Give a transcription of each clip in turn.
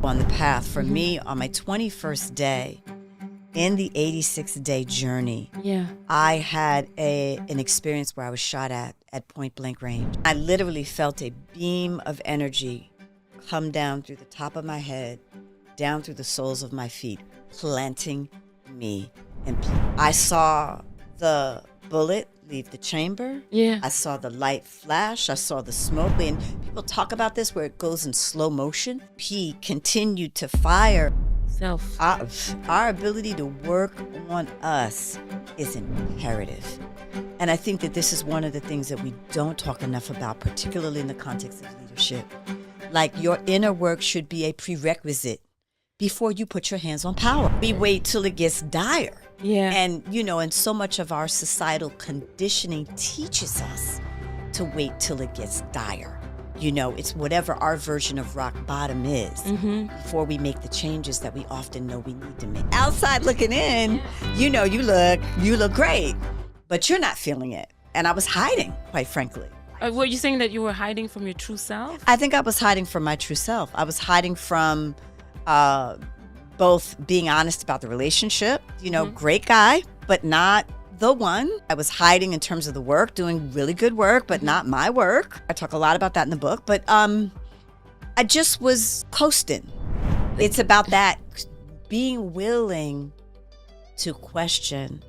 On the path. For me, on my 21st day, in the 86-day journey, I had an experience where I was shot at point blank range. I literally felt a beam of energy come down through the top of my head, down through the soles of my feet, planting me. And I saw the bullet leave the chamber. I saw the light flash. I saw the smoke. And people talk about this where it goes in slow motion. He continued to fire. Our ability to work on us is imperative. And I think that this is one of the things that we don't talk enough about, particularly in the context of leadership. Like, your inner work should be a prerequisite before you put your hands on power. We wait till it gets dire. And, and so much of our societal conditioning teaches us to wait till it gets dire. It's whatever our version of rock bottom is before we make the changes that we often know we need to make. Outside looking in, you look great, but you're not feeling it. And I was hiding, quite frankly. Were you saying that you were hiding from your true self? I think I was hiding from my true self. I was hiding from both being honest about the relationship, great guy, but not the one. I was hiding in terms of the work, doing really good work, but not my work. I talk a lot about that in the book, but I just was coasting. It's about that, being willing to question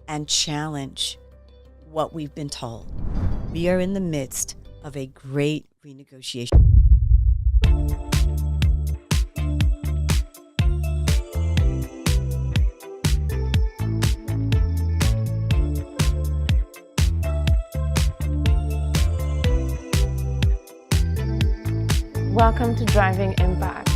and challenge what we've been told. We are in the midst of a great renegotiation. Welcome to Driving Impact.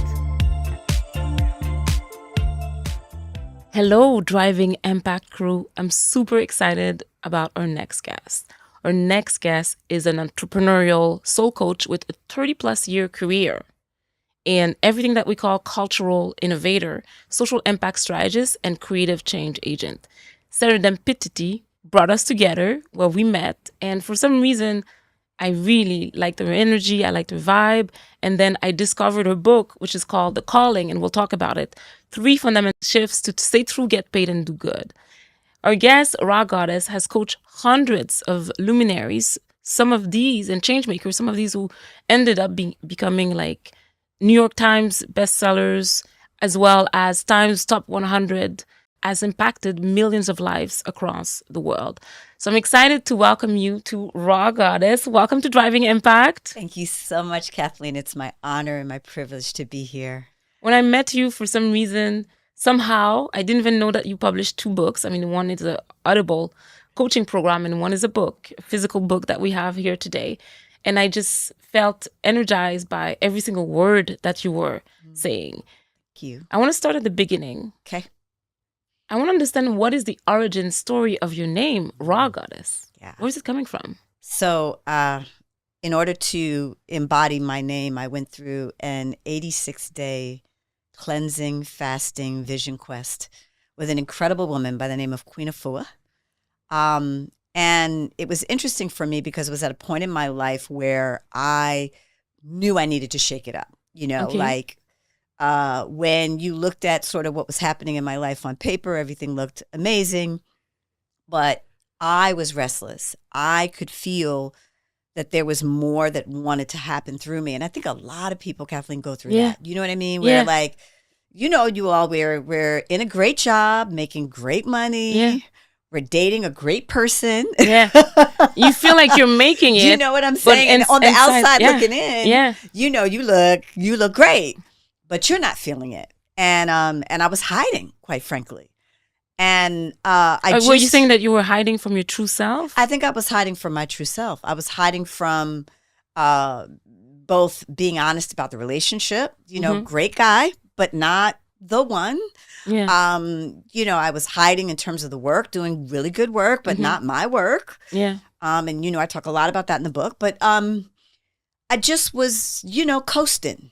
Hello, Driving Impact crew. I'm super excited about our next guest. Our next guest is an entrepreneurial soul coach with a 30-plus year career and everything that we call cultural innovator, social impact strategist, and creative change agent. Serendipity brought us together where we met, and for some reason, I really liked her energy, I liked her vibe, and then I discovered her book, which is called The Calling, and we'll talk about it. 3 fundamental shifts to stay true, get paid, and do good. Our guest, Rha Goddess, has coached hundreds of luminaries, some of these, and changemakers, some of these who ended up becoming like New York Times bestsellers, as well as Times Top 100, has impacted millions of lives across the world. So I'm excited to welcome you to Rha Goddess. Welcome to Driving Impact. Thank you so much, Kathleen. It's my honor and my privilege to be here. When I met you, for some reason, somehow, I didn't even know that you published 2 books. I mean, one is an Audible coaching program and one is a book, a physical book that we have here today. And I just felt energized by every single word that you were saying. Thank you. I want to start at the beginning. Okay. I want to understand, what is the origin story of your name, Rha Goddess? Yeah. Where is it coming from? So in order to embody my name, I went through an 86-day cleansing, fasting, vision quest with an incredible woman by the name of Queen Afua. And it was interesting for me because it was at a point in my life where I knew I needed to shake it up. When you looked at sort of what was happening in my life on paper, everything looked amazing, but I was restless. I could feel that there was more that wanted to happen through me. And I think a lot of people, Kathleen, go through that. You know what I mean? Where we're in a great job, making great money. Yeah. We're dating a great person. Yeah. You feel like you're making it. You know what I'm saying? And on the outside looking in, you look great. But you're not feeling it. And I was hiding, quite frankly. And were you saying that you were hiding from your true self? I think I was hiding from my true self. I was hiding from both being honest about the relationship, great guy, but not the one. Yeah. I was hiding in terms of the work, doing really good work, but not my work. Yeah. And I talk a lot about that in the book, but I just was, coasting.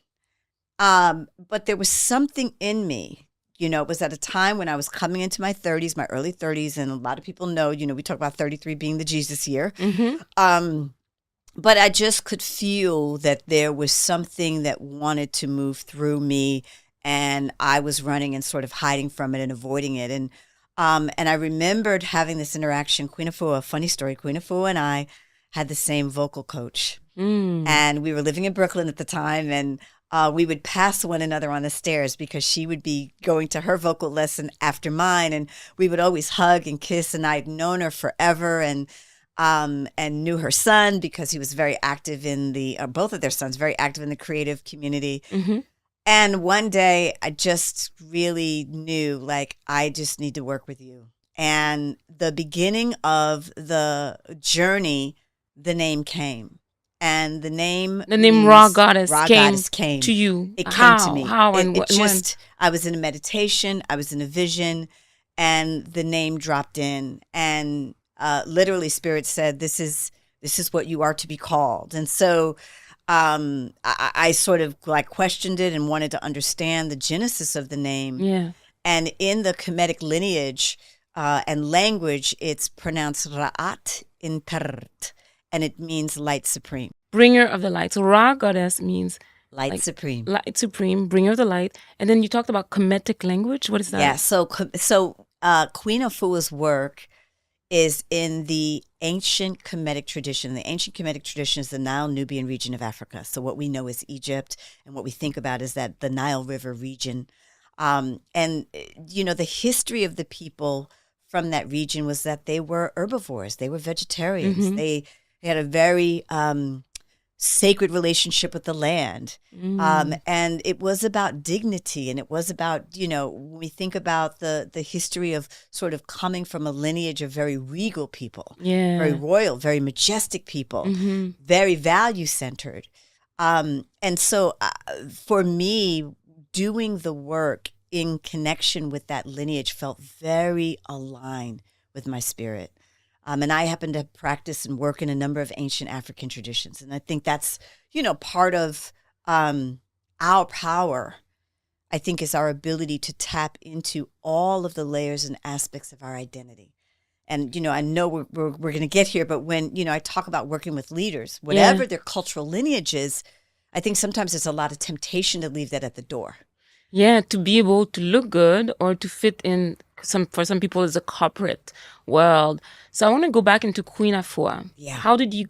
But there was something in me, it was at a time when I was coming into my 30s, my early 30s, and a lot of people know, we talk about 33 being the Jesus year. but I just could feel that there was something that wanted to move through me, and I was running and sort of hiding from it and avoiding it. And I remembered having this interaction. Queen Afua, funny story, Queen Afua and I had the same vocal coach. And we were living in Brooklyn at the time, and we would pass one another on the stairs because she would be going to her vocal lesson after mine, and we would always hug and kiss. And I'd known her forever, and knew her son because he was very active in both of their sons, very active in the creative community. And one day I just really knew, like, I just need to work with you. And the beginning of the journey, the name came. And the name Rha Goddess came to you. It came to me. How and when? I was in a meditation, I was in a vision, and the name dropped in. And literally, Spirit said, "This is what you are to be called." And so, I sort of like questioned it and wanted to understand the genesis of the name. Yeah. And in the Kemetic lineage and language, it's pronounced Ra'at in Pert, and it means light supreme. Bringer of the light. So Rha Goddess means light supreme. Light supreme, bringer of the light. And then you talked about Kemetic language. What is that? Yeah. So Queen Afua's work is in the ancient Kemetic tradition. The ancient Kemetic tradition is the Nile-Nubian region of Africa. So what we know is Egypt, and what we think about is that the Nile River region. And, the history of the people from that region was that they were herbivores. They were vegetarians. They had a very sacred relationship with the land. And it was about dignity, and it was about, when we think about the history of sort of coming from a lineage of very regal people, very royal, very majestic people, very value-centered. And so for me, doing the work in connection with that lineage felt very aligned with my spirit. And I happen to practice and work in a number of ancient African traditions. And I think that's, part of our power, I think, is our ability to tap into all of the layers and aspects of our identity. And, I know we're going to get here, but when, I talk about working with leaders, whatever their cultural lineage is, I think sometimes there's a lot of temptation to leave that at the door. Yeah, to be able to look good or to fit in for some people is a corporate world. So I want to go back into Queen Afua. Yeah. How did you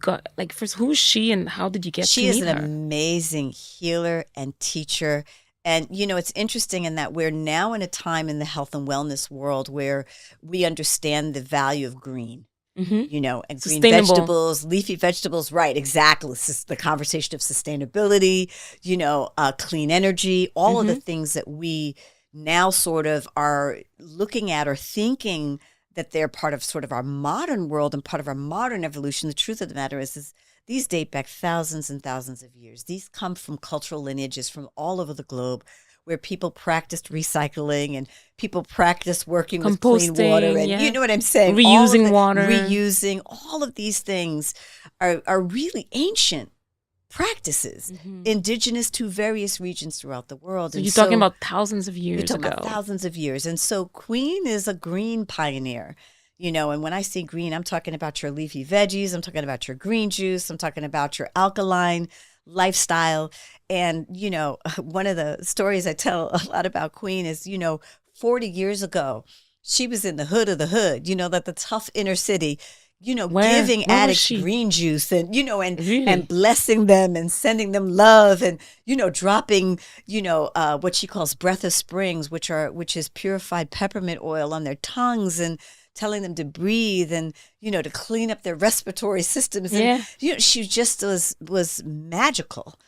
first, who is she and how did you get to meet her? She is an amazing healer and teacher. And, it's interesting in that we're now in a time in the health and wellness world where we understand the value of green. And green vegetables, leafy vegetables, right, exactly. This is the conversation of sustainability, clean energy, all of the things that we now sort of are looking at or thinking that they're part of sort of our modern world and part of our modern evolution. The truth of the matter is these date back thousands and thousands of years. These come from cultural lineages from all over the globe, where people practiced recycling and people practiced working with clean water. And you know what I'm saying? Reusing water. Reusing. All of these things are really ancient practices, indigenous to various regions throughout the world. So you're talking about thousands of years ago. You're talking about thousands of years. And so Queen is a green pioneer. And when I say green, I'm talking about your leafy veggies. I'm talking about your green juice. I'm talking about your alkaline lifestyle. And, one of the stories I tell a lot about Queen is, 40 years ago, she was in the hood of the hood, like the tough inner city, giving addicts green juice and, really? And blessing them and sending them love and, dropping, what she calls breath of springs, which is purified peppermint oil on their tongues and telling them to breathe and, to clean up their respiratory systems. And, she just was magical.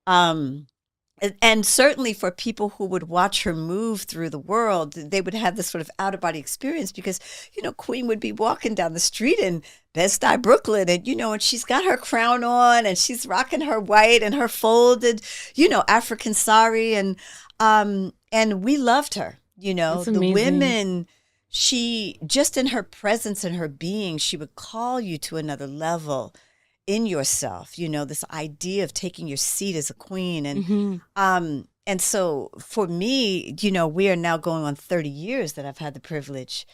And certainly for people who would watch her move through the world, they would have this sort of out-of-body experience because, Queen would be walking down the street in Bed-Stuy, Brooklyn, and, and she's got her crown on and she's rocking her white and her folded, African sari. And we loved her, the women. She, just in her presence and her being, she would call you to another level in yourself, this idea of taking your seat as a queen. And so for me, we are now going on 30 years that I've had the privilege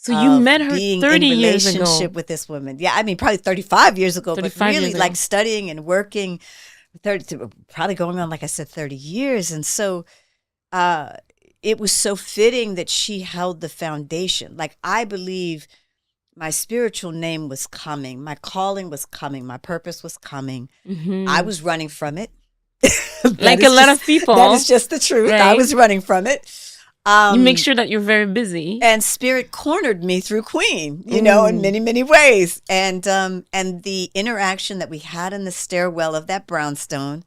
So you met her being 30 in years ago. relationship with this woman. Yeah, I mean, probably 35 years ago, but 35 really years like ago. studying and working, probably going on, like I said, 30 years. And so it was so fitting that she held the foundation. Like, I believe my spiritual name was coming. My calling was coming. My purpose was coming. I was running from it. Like a lot of people. That is just the truth. Right? I was running from it. You make sure that you're very busy. And Spirit cornered me through Queen, you know, in many, many ways. And the interaction that we had in the stairwell of that brownstone,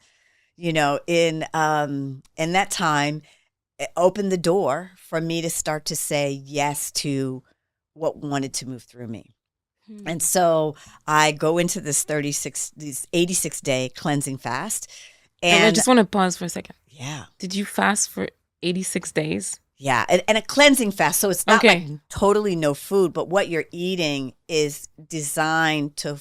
you know, in that time, it opened the door for me to start to say yes to what wanted to move through me. And so I go into this 86-day cleansing fast. And I just want to pause for a second. Yeah. Did you fast for 86 days? Yeah, and a cleansing fast. So it's not like totally no food, but what you're eating is designed to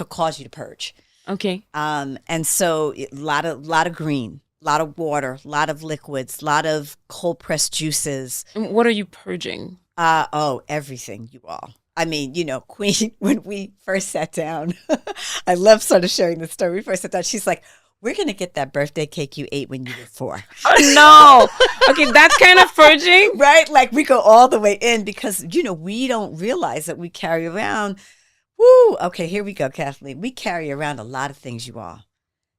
cause you to purge. Okay. And so a lot of green, a lot of water, a lot of liquids, a lot of cold pressed juices. And what are you purging? Everything, you all. I mean, you know, Queen, when we first sat down, I love sort of sharing this story. We first sat down, she's like, we're going to get that birthday cake you ate when you were 4. Oh, no. Okay, that's kind of purging. Right? Like, we go all the way in because, you know, we don't realize that we carry around, okay, here we go, Kathleen. We carry around a lot of things, you all.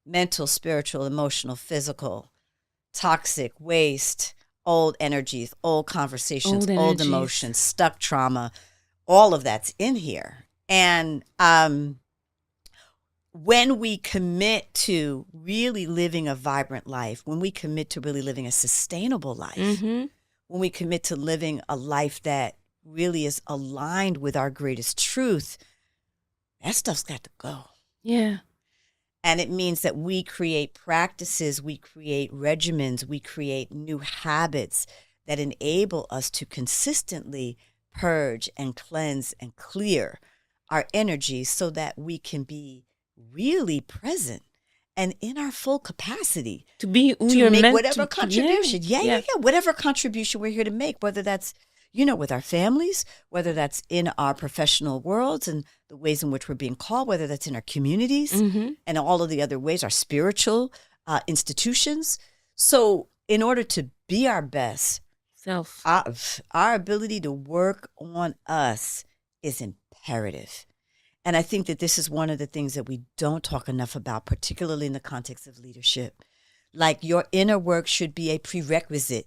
Mental, spiritual, emotional, physical, toxic, waste, old energies, old conversations, old emotions, stuck trauma. All of that's in here. And when we commit to really living a vibrant life, when we commit to really living a sustainable life, when we commit to living a life that really is aligned with our greatest truth, that stuff's got to go. Yeah. And it means that we create practices, we create regimens, we create new habits that enable us to consistently purge and cleanse and clear our energy so that we can be really present and in our full capacity to be who to you're make meant whatever to, contribution. Yeah. Whatever contribution we're here to make, whether that's, you know, with our families, whether that's in our professional worlds and the ways in which we're being called, whether that's in our communities and all of the other ways, our spiritual institutions. So in order to be our best self, our ability to work on us is imperative. And I think that this is one of the things that we don't talk enough about, particularly in the context of leadership. Like, your inner work should be a prerequisite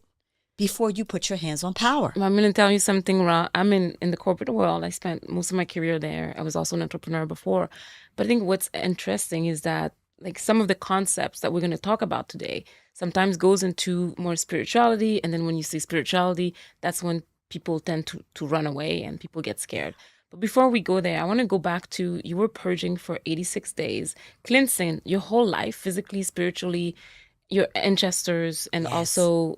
before you put your hands on power. I'm going to tell you something, Rha. I'm in the corporate world. I spent most of my career there. I was also an entrepreneur before. But I think what's interesting is that, like, some of the concepts that we're going to talk about today sometimes goes into more spirituality. And then when you say spirituality, that's when people tend to run away and people get scared. But before we go there, I want to go back to, you were purging for 86 days, cleansing your whole life, physically, spiritually, your ancestors, and also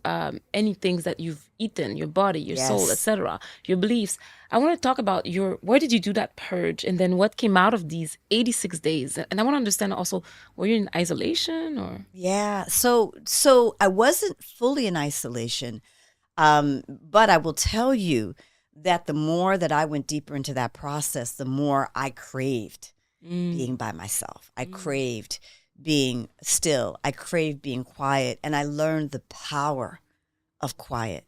any things that you've eaten, your body, your soul, etc., your beliefs. I want to talk about where did you do that purge, and then what came out of these 86 days? And I want to understand also, were you in isolation or? Yeah, so I wasn't fully in isolation, but I will tell you that the more that I went deeper into that process, the more I craved being by myself. I craved being still. I craved being quiet. And I learned the power of quiet,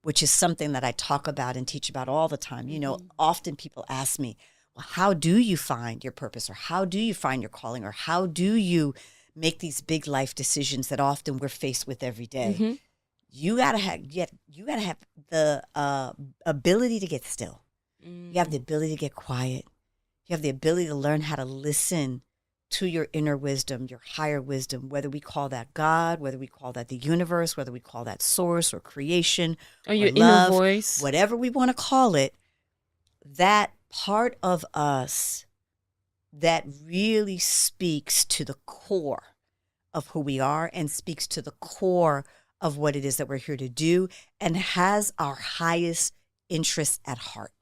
which is something that I talk about and teach about all the time. You know, often people ask me, well, how do you find your purpose, or how do you find your calling, or how do you make these big life decisions that often we're faced with every day? You gotta have the ability to get still. You have the ability to get quiet. You have the ability to learn how to listen to your inner wisdom, your higher wisdom, whether we call that God, whether we call that the universe, whether we call that source or creation, or your love, inner voice, whatever we want to call it. That part of us that really speaks to the core of who we are and speaks to the core of what it is that we're here to do and has our highest interests at heart.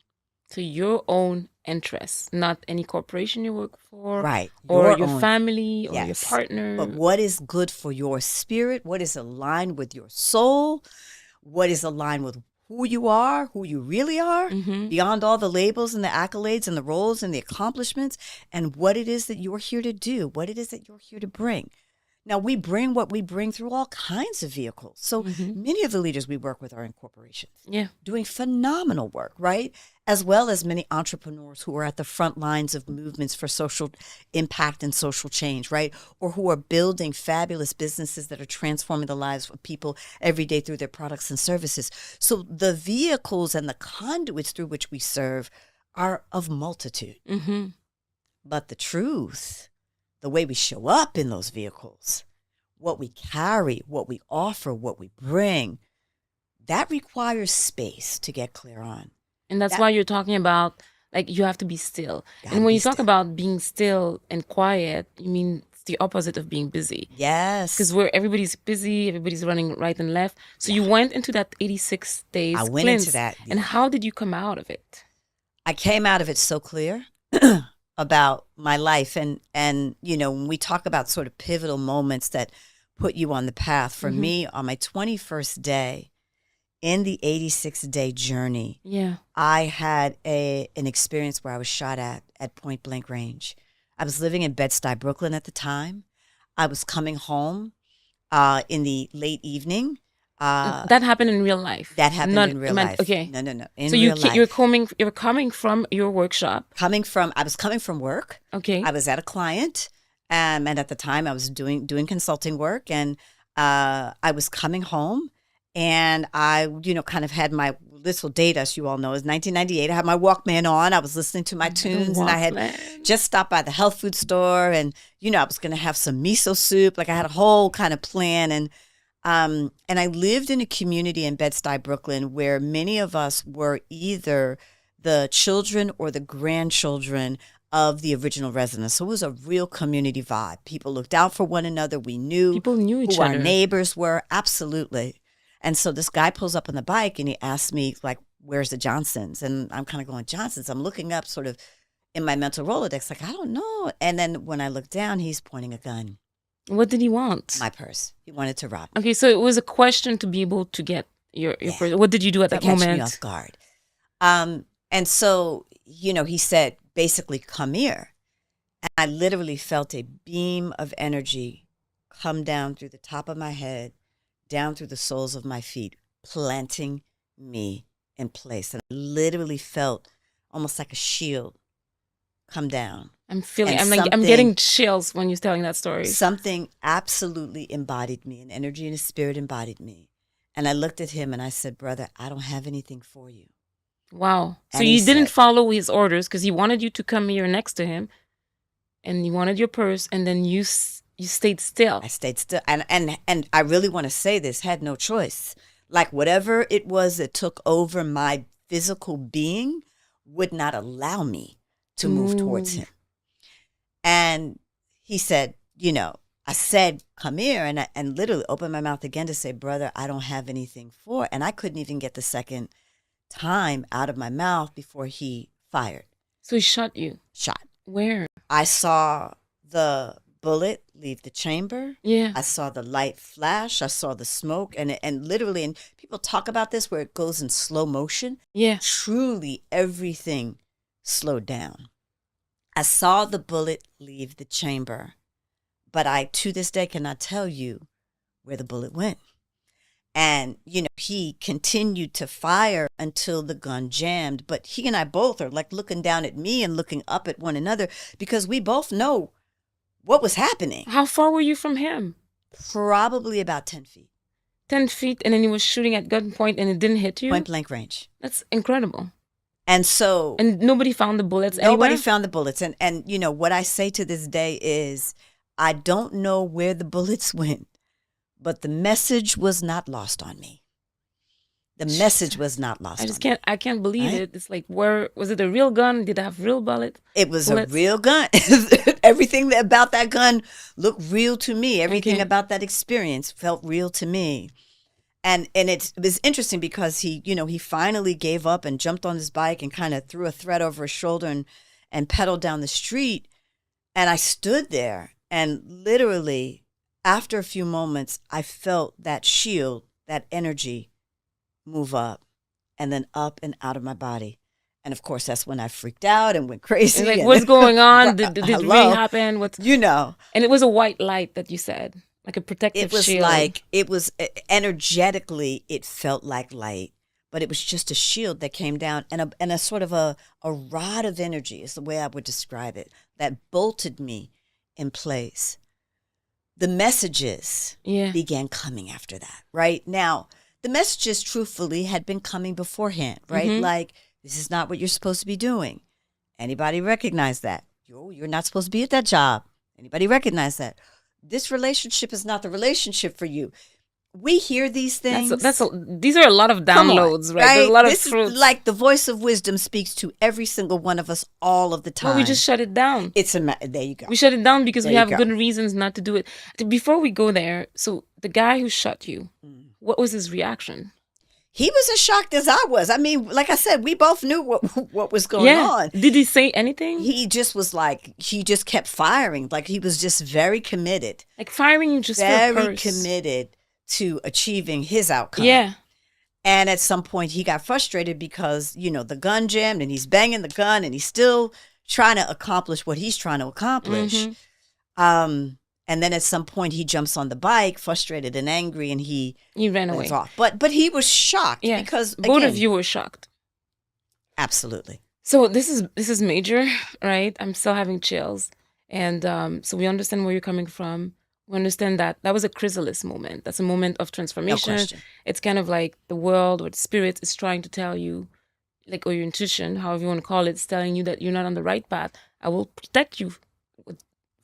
So your own interests, not any corporation you work for, right? Or your family or your partner. But what is good for your spirit? What is aligned with your soul? What is aligned with who you are, who you really are, Mm-hmm. beyond all the labels and the accolades and the roles and the accomplishments, and what it is that you're here to do, what it is that you're here to bring. Now, we bring what we bring through all kinds of vehicles. So many of the leaders we work with are in corporations, doing phenomenal work, right? As well as many entrepreneurs who are at the front lines of movements for social impact and social change, right? Or who are building fabulous businesses that are transforming the lives of people every day through their products and services. So the vehicles and the conduits through which we serve are of multitude. Mm-hmm. But the truth, the way we show up in those vehicles, what we carry, what we offer, what we bring, that requires space to get clear on. And that's why you're talking about, like, you have to be still. And when you talk about being still and quiet, you mean it's the opposite of being busy. Yes. Because everybody's busy, everybody's running right and left. So you went into that 86 days I went cleanse. into that. And how did you come out of it? I came out of it so clear about my life. And, you know, when we talk about sort of pivotal moments that put you on the path, for me, on my 21st day in the 86-day journey, I had an experience where I was shot at point blank range. I was living in Bed-Stuy, Brooklyn at the time. I was coming home in the late evening. That happened in real life. That happened in real life. Okay. No. In so real life. You're coming from your workshop. I was coming from work. Okay. I was at a client, and at the time I was doing consulting work, and I was coming home, and I, kind of had my little date, as you all know, is 1998. I had my Walkman on. I was listening to my tunes, and I had just stopped by the health food store, and I was going to have some miso soup. Like, I had a whole kind of plan, and I lived in a community in Bed-Stuy, Brooklyn, where many of us were either the children or the grandchildren of the original residents. So it was a real community vibe. People looked out for one another. People knew each other. Who our neighbors were. Absolutely. And so this guy pulls up on the bike and he asked me, like, where's the Johnsons? And I'm kind of going, Johnsons? I'm looking up sort of in my mental Rolodex, like, I don't know. And then when I look down, he's pointing a gun. What did he want? My purse. He wanted to rob me. Okay, so it was a question to be able to get your purse. What did you do at that moment? Catch me off guard. And so, he said, basically, come here. And I literally felt a beam of energy come down through the top of my head, down through the soles of my feet, planting me in place. And I literally felt almost like a shield come down. I'm getting chills when you're telling that story. Something absolutely embodied me. An energy and a spirit embodied me. And I looked at him and I said, brother, I don't have anything for you. Wow. So you didn't follow his orders because he wanted you to come here next to him and you wanted your purse, and then you stayed still. I stayed still. And I really want to say this, had no choice. Like, whatever it was that took over my physical being would not allow me to move towards him. And he said, I said, come here. And literally opened my mouth again to say, brother, I don't have anything for. And I couldn't even get the second time out of my mouth before he fired. So he shot you? Shot. Where? I saw the bullet leave the chamber. Yeah. I saw the light flash. I saw the smoke. And literally, and people talk about this where it goes in slow motion. Yeah. Truly, everything slowed down. I saw the bullet leave the chamber, but I, to this day, cannot tell you where the bullet went. And, he continued to fire until the gun jammed. But he and I both are like looking down at me and looking up at one another because we both know what was happening. How far were you from him? Probably about 10 feet. 10 feet, and then he was shooting at gunpoint and it didn't hit you? Point blank range. That's incredible. And so... And nobody found the bullets anywhere? Nobody found the bullets. And what I say to this day is, I don't know where the bullets went, but the message was not lost on me. The message was not lost on me. I can't believe it. It's like, where was it a real gun? Did it have real bullets? It was a real gun. Everything about that gun looked real to me. Everything about that experience felt real to me. And it was interesting because he finally gave up and jumped on his bike and kind of threw a thread over his shoulder and pedaled down the street. And I stood there and literally, after a few moments, I felt that shield, that energy move up. and then up and out of my body. And of course, that's when I freaked out and went crazy. And like, what's going on? Did it hello? really happen? What's You know. And it was a white light that you said, like a protective shield. It was energetically, it felt like light, but it was just a shield that came down and a sort of a rod of energy is the way I would describe it, that bolted me in place. The messages began coming after that, right? Now, the messages truthfully had been coming beforehand, right? Mm-hmm. Like, this is not what you're supposed to be doing. Anybody recognize that? You're not supposed to be at that job. Anybody recognize that? This relationship is not the relationship for you. We hear these things. These are a lot of downloads, right? There's a lot of fruits. Is like the voice of wisdom speaks to every single one of us all of the time. Well, we just shut it down. There you go. We shut it down because we have good reasons not to do it. Before we go there, so the guy who shot you, what was his reaction? He was as shocked as I was. I mean, like I said, we both knew what was going on. Did he say anything? He just was like, he just kept firing. Like he was just very committed. Like firing you just very committed to achieving his outcome. Yeah. And at some point he got frustrated because, the gun jammed and he's banging the gun and he's still trying to accomplish what he's trying to accomplish. Mm-hmm. And then at some point he jumps on the bike, frustrated and angry, and he ran away. Off. But he was shocked because both of you were shocked. Absolutely. So this is major, right? I'm still having chills, and so we understand where you're coming from. We understand that was a chrysalis moment. That's a moment of transformation. No question. It's kind of like the world or the spirit is trying to tell you, like, or your intuition, however you want to call it, is telling you that you're not on the right path. I will protect you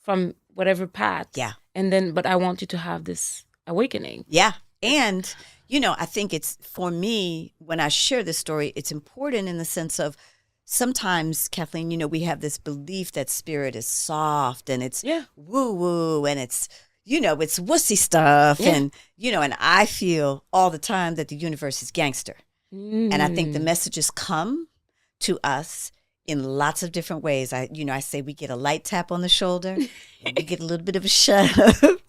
from whatever path. Yeah. But I want you to have this awakening. Yeah. And, I think it's, for me, when I share this story, it's important in the sense of sometimes, Kathleen, we have this belief that spirit is soft and it's woo-woo and it's, it's wussy stuff. And, and I feel all the time that the universe is gangster. And I think the messages come to us in lots of different ways. I say we get a light tap on the shoulder, and we get a little bit of a shut up.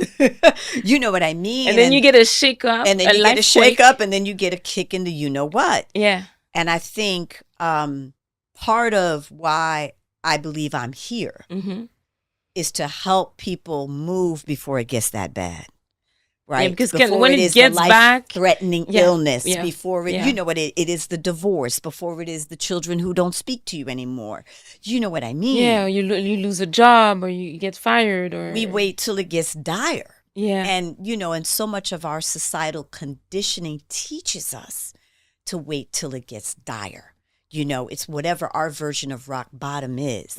You know what I mean? And then you get a shake up. And then you get a shake up, and then you get a kick in the you-know-what. Yeah. And I think part of why I believe I'm here is to help people move before it gets that bad. Right, yeah, because when it gets back, threatening illness, before it, you know what it is, the divorce, before it is the children who don't speak to you anymore. You know what I mean? Yeah, you lose a job or you get fired, or we wait till it gets dire. Yeah, and and so much of our societal conditioning teaches us to wait till it gets dire. It's whatever our version of rock bottom is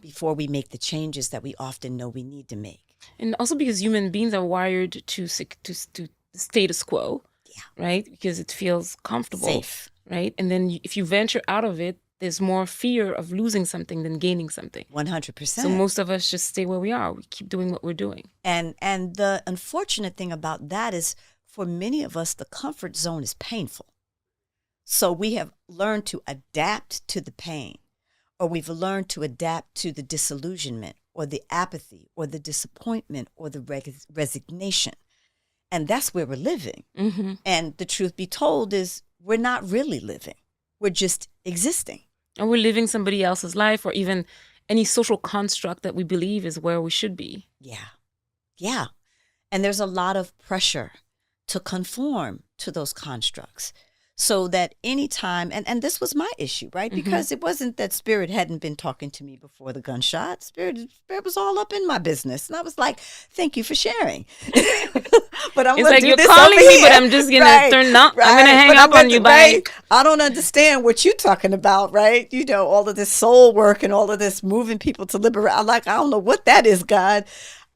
before we make the changes that we often know we need to make. And also because human beings are wired to status quo, right? Because it feels comfortable, safe, right? And then if you venture out of it, there's more fear of losing something than gaining something. 100%. So most of us just stay where we are. We keep doing what we're doing. And the unfortunate thing about that is, for many of us, the comfort zone is painful. So we have learned to adapt to the pain, or we've learned to adapt to the disillusionment, or the apathy, or the disappointment, or the resignation. And that's where we're living. Mm-hmm. And the truth be told is we're not really living. We're just existing. And we're living somebody else's life, or even any social construct that we believe is where we should be. Yeah. Yeah. And there's a lot of pressure to conform to those constructs. So that anytime, and this was my issue, right? Because it wasn't that spirit hadn't been talking to me before the gunshot. Spirit was all up in my business. And I was like, thank you for sharing. But I'm going to do this over here. It's like, you're calling me, but I'm just going to turn up. I'm going to hang up on you. Bye. I don't understand what you're talking about, right? All of this soul work and all of this moving people to liberate. I'm like, I don't know what that is, God.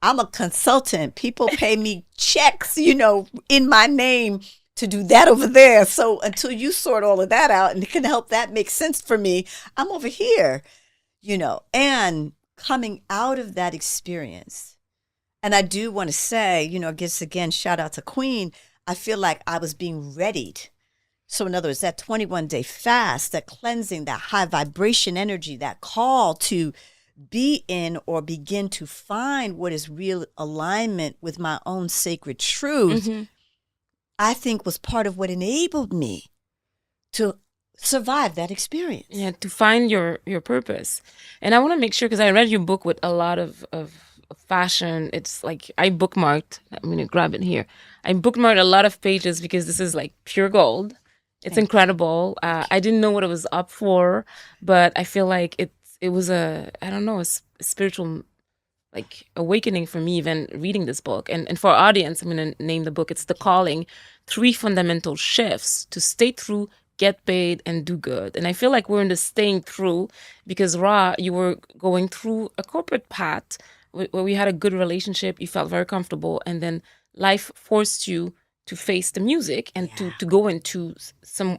I'm a consultant. People pay me checks, in my name to do that over there. So until you sort all of that out and it can help that make sense for me, I'm over here, and coming out of that experience. And I do want to say, I guess, again, shout out to Queen. I feel like I was being readied. So in other words, that 21-day fast, that cleansing, that high vibration energy, that call to be in or begin to find what is real alignment with my own sacred truth, I think was part of what enabled me to survive that experience. Yeah, to find your purpose. And I want to make sure, because I read your book with a lot of fashion. It's like I bookmarked. I'm going to grab it here. I bookmarked a lot of pages because this is like pure gold. It's incredible. I didn't know what it was up for, but I feel like it was a spiritual like awakening for me even reading this book. And for our audience, I'm going to name the book. It's The Calling: 3 Fundamental Shifts to Stay True, Get Paid, and Do Good. And I feel like we're in the staying true because Rha, you were going through a corporate path where we had a good relationship. You felt very comfortable. And then life forced you to face the music and to go into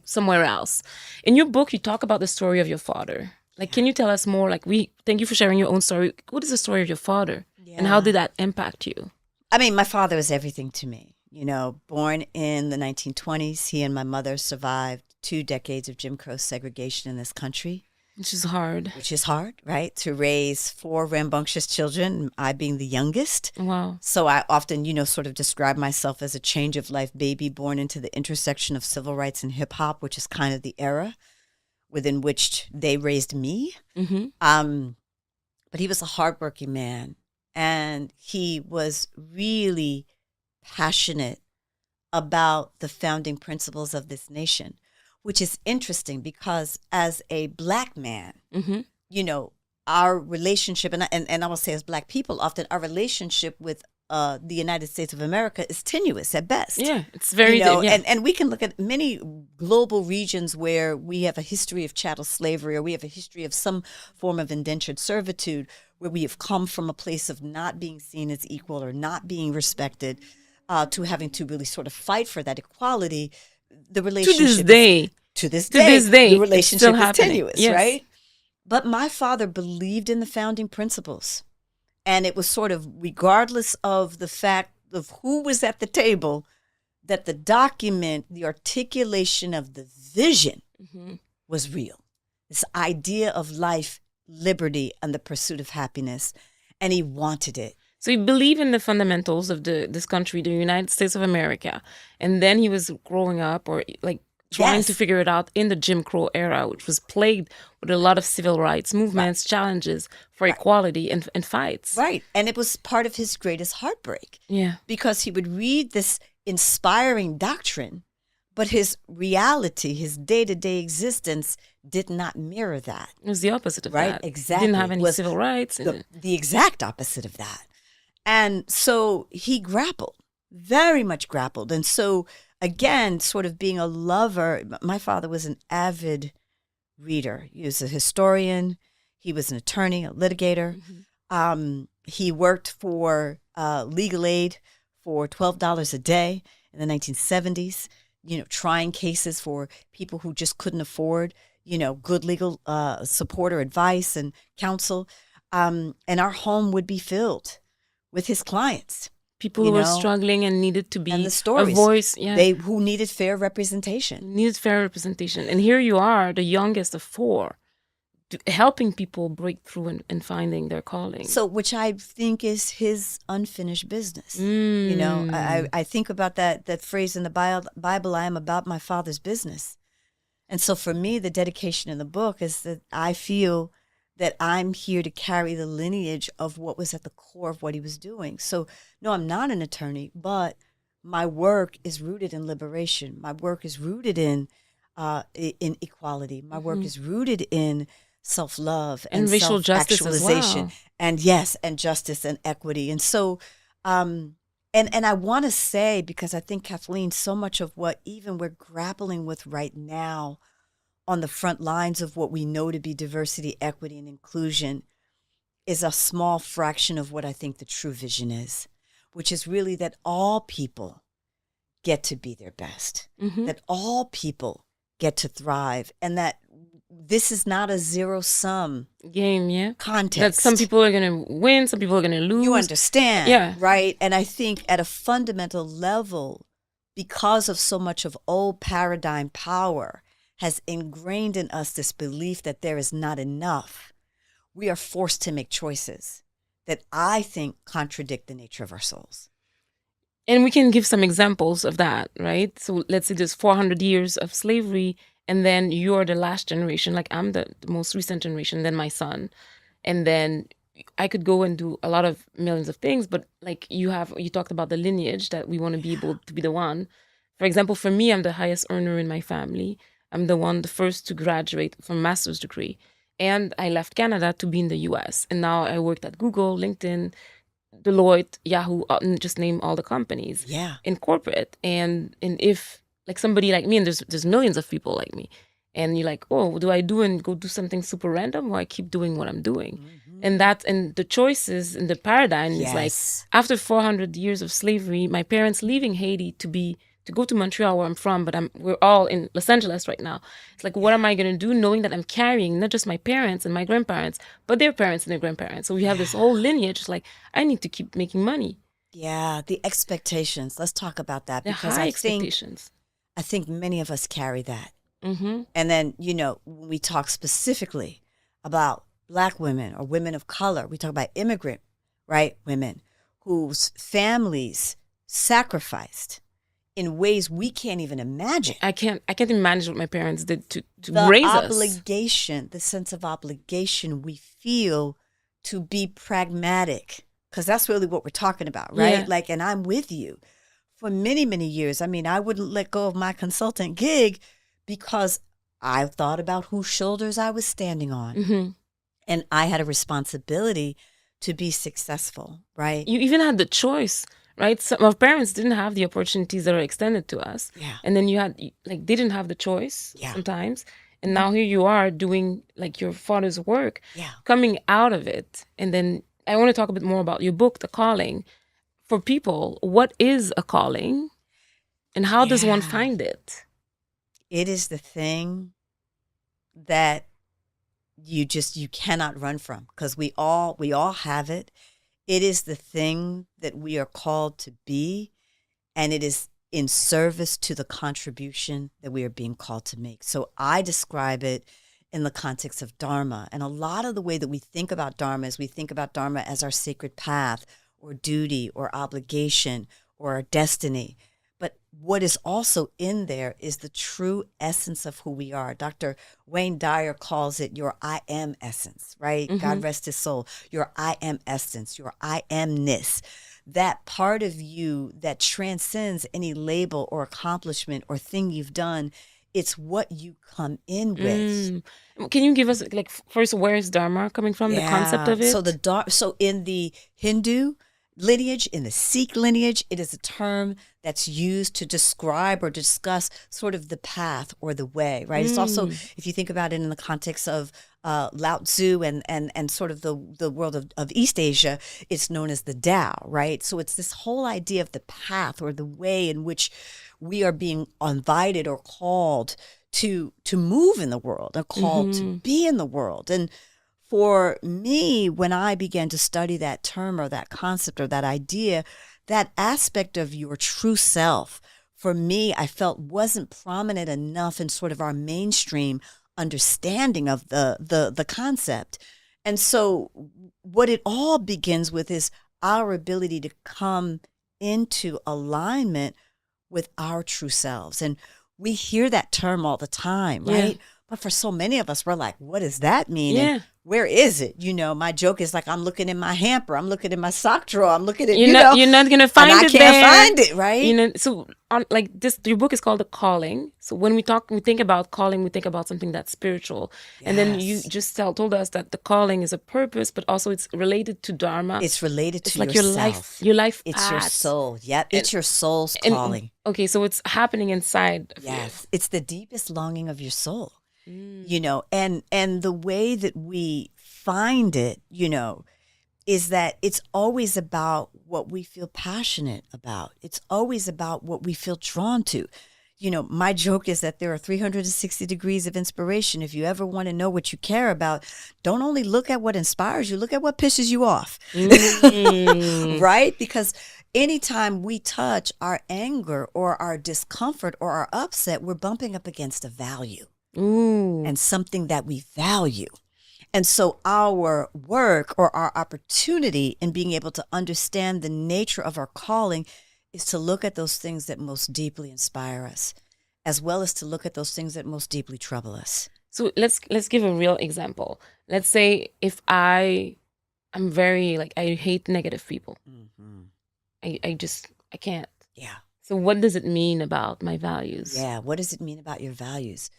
somewhere else. In your book, you talk about the story of your father. Like, can you tell us more? Like, thank you for sharing your own story. What is the story of your father? Yeah. And how did that impact you? I mean, my father was everything to me. You know, born in the 1920s, he and my mother survived 2 decades of Jim Crow segregation in this country. Which is hard. Which is hard, right? To raise 4 rambunctious children, I being the youngest. Wow. So I often, sort of describe myself as a change of life baby born into the intersection of civil rights and hip hop, which is kind of the era within which they raised me. Mm-hmm. But he was a hardworking man, and he was really passionate about the founding principles of this nation, which is interesting because as a Black man, mm-hmm. Our relationship, and I will say as Black people, often our relationship with the United States of America is tenuous at best. Yeah, it's very, and we can look at many global regions where we have a history of chattel slavery, or we have a history of some form of indentured servitude, where we have come from a place of not being seen as equal or not being respected, to having to really sort of fight for that equality. The relationship to this day, the relationship is tenuous, yes. Right? But my father believed in the founding principles. And it was sort of regardless of the fact of who was at the table, that the document, the articulation of the vision mm-hmm. was real. This idea of life, liberty, and the pursuit of happiness. And he wanted it. So he believed in the fundamentals of this country, the United States of America. And then he was growing up or like trying to figure it out in the Jim Crow era, which was plagued with a lot of civil rights movements, challenges for equality and fights. Right. And it was part of his greatest heartbreak. Yeah. Because he would read this inspiring doctrine, but his reality, his day-to-day existence did not mirror that. It was the opposite of that. Right, exactly. Didn't have any civil rights. The exact opposite of that. And so he grappled, very much grappled. And so, again, sort of being a lover, my father was an avid reader. He was a historian. He was an attorney, a litigator. Mm-hmm. He worked for legal aid for $12 a day in the 1970s, trying cases for people who just couldn't afford, good legal support or advice and counsel. And our home would be filled with his clients. People who were struggling and needed to be and the stories, a voice. Yeah. Who needed fair representation. Needed fair representation. And here you are, the youngest of 4, helping people break through and finding their calling. So, which I think is his unfinished business. I think about that phrase in the Bible, I am about my Father's business. And so for me, the dedication in the book is that I feel that I'm here to carry the lineage of what was at the core of what he was doing. So, no, I'm not an attorney, but my work is rooted in liberation. My work is rooted in equality. My work is rooted in self-love and racial justice as well. And and justice and equity. And so, and I want to say, because I think, Kathleen, so much of what even we're grappling with right now on the front lines of what we know to be diversity, equity, and inclusion is a small fraction of what I think the true vision is, which is really that all people get to be their best, that all people get to thrive, and that this is not a zero-sum game, contest. That some people are going to win, some people are going to lose. You understand, yeah, right? And I think at a fundamental level, because of so much of old paradigm power has ingrained in us this belief that there is not enough, we are forced to make choices that I think contradict the nature of our souls. And we can give some examples of that, right? So let's say there's 400 years of slavery, And then you're the last generation, like I'm the most recent generation, then my son. And then I could go and do a lot of millions of things, but like you talked about the lineage that we want to be able to be the one. For example, for me, I'm the highest earner in my family. I'm the first to graduate from a master's degree. And I left Canada to be in the US. And now I worked at Google, LinkedIn, Deloitte, Yahoo, just name all the companies in corporate. And if like somebody like me, and there's millions of people like me, and you're like, oh, what do I do and go do something super random, or I keep doing what I'm doing? Mm-hmm. And the choices and the paradigm is like, after 400 years of slavery, my parents leaving Haiti to go to Montreal, where I'm from, but we're all in Los Angeles right now. It's like, what am I going to do knowing that I'm carrying not just my parents and my grandparents, but their parents and their grandparents? So we have this whole lineage. It's like, I need to keep making money. Yeah, the expectations. Let's talk about that. Because high expectations. I think many of us carry that. Mm-hmm. And then, when we talk specifically about Black women or women of color, we talk about immigrant, right, women whose families sacrificed in ways we can't even imagine. I can't imagine what my parents did to raise us. The obligation, the sense of obligation we feel to be pragmatic, because that's really what we're talking about, right? Yeah. Like, and I'm with you. For many, many years, I mean, I wouldn't let go of my consultant gig because I thought about whose shoulders I was standing on. Mm-hmm. And I had a responsibility to be successful, right? You even had the choice. Right? Some of parents didn't have the opportunities that are extended to us. Yeah. And then they didn't have the choice sometimes. And now here you are doing like your father's work, coming out of it. And then I want to talk a bit more about your book, The Calling. For people, what is a calling and how does one find it? It is the thing that you cannot run from, because we all have it. It is the thing that we are called to be, and it is in service to the contribution that we are being called to make. So I describe it in the context of Dharma. And a lot of the way that we think about Dharma is we think about Dharma as our sacred path or duty or obligation or our destiny. But what is also in there is the true essence of who we are. Dr. Wayne Dyer calls it your I am essence, right? Mm-hmm. God rest his soul. Your I am essence, your I amness. That part of you that transcends any label or accomplishment or thing you've done. It's what you come in with. Can you give us, like, first, where is Dharma coming from, the concept of it? So in the Hindu lineage, in the Sikh lineage, it is a term that's used to describe or discuss sort of the path or the way, right? It's also, if you think about it in the context of Lao Tzu and sort of the world of East Asia, it's known as the Tao, right? So it's this whole idea of the path or the way in which we are being invited or called to move in the world, or called to be in the world. And for me, when I began to study that term or that concept or that idea, that aspect of your true self, for me, I felt wasn't prominent enough in sort of our mainstream understanding of the concept. And so what it all begins with is our ability to come into alignment with our true selves. And we hear that term all the time, right? Yeah. But for so many of us, we're like, what does that mean? Yeah. And where is it? You know, my joke is like, I'm looking in my hamper. I'm looking in my sock drawer. I'm looking at, you're not going to find it there. I can't find it, right? You know, so like this, your book is called The Calling. So when we think about calling, we think about something that's spiritual. Yes. And then you just told us that the calling is a purpose, but also it's related to Dharma. It's related to like yourself. Your life It's path. your soul. Yep. It's your soul's calling. Okay. So it's happening inside of you. It's the deepest longing of your soul. You know, and the way that we find it, you know, is that it's always about what we feel passionate about. It's always about what we feel drawn to. You know, my joke is that there are 360 degrees of inspiration. If you ever want to know what you care about, don't only look at what inspires you, look at what pisses you off. Right? Because anytime we touch our anger or our discomfort or our upset, we're bumping up against a value. And something that we value. And so our work or our opportunity in being able to understand the nature of our calling is to look at those things that most deeply inspire us as well as to look at those things that most deeply trouble us. So let's give a real example. Let's say if I'm very I hate negative people. Mm-hmm. I can't. Yeah. So what does it mean about my values? Yeah. What does it mean about your values?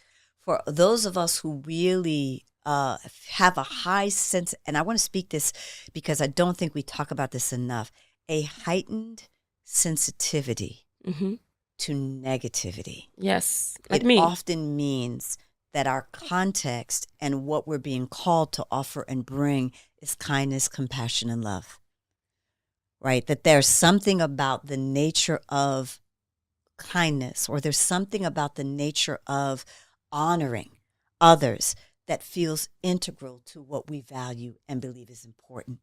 For those of us who really have a high sense, and I want to speak this because I don't think we talk about this enough, a heightened sensitivity to negativity. Yes, it often means that our context and what we're being called to offer and bring is kindness, compassion, and love. Right? That there's something about the nature of kindness, or there's something about the nature of honoring others that feels integral to what we value and believe is important.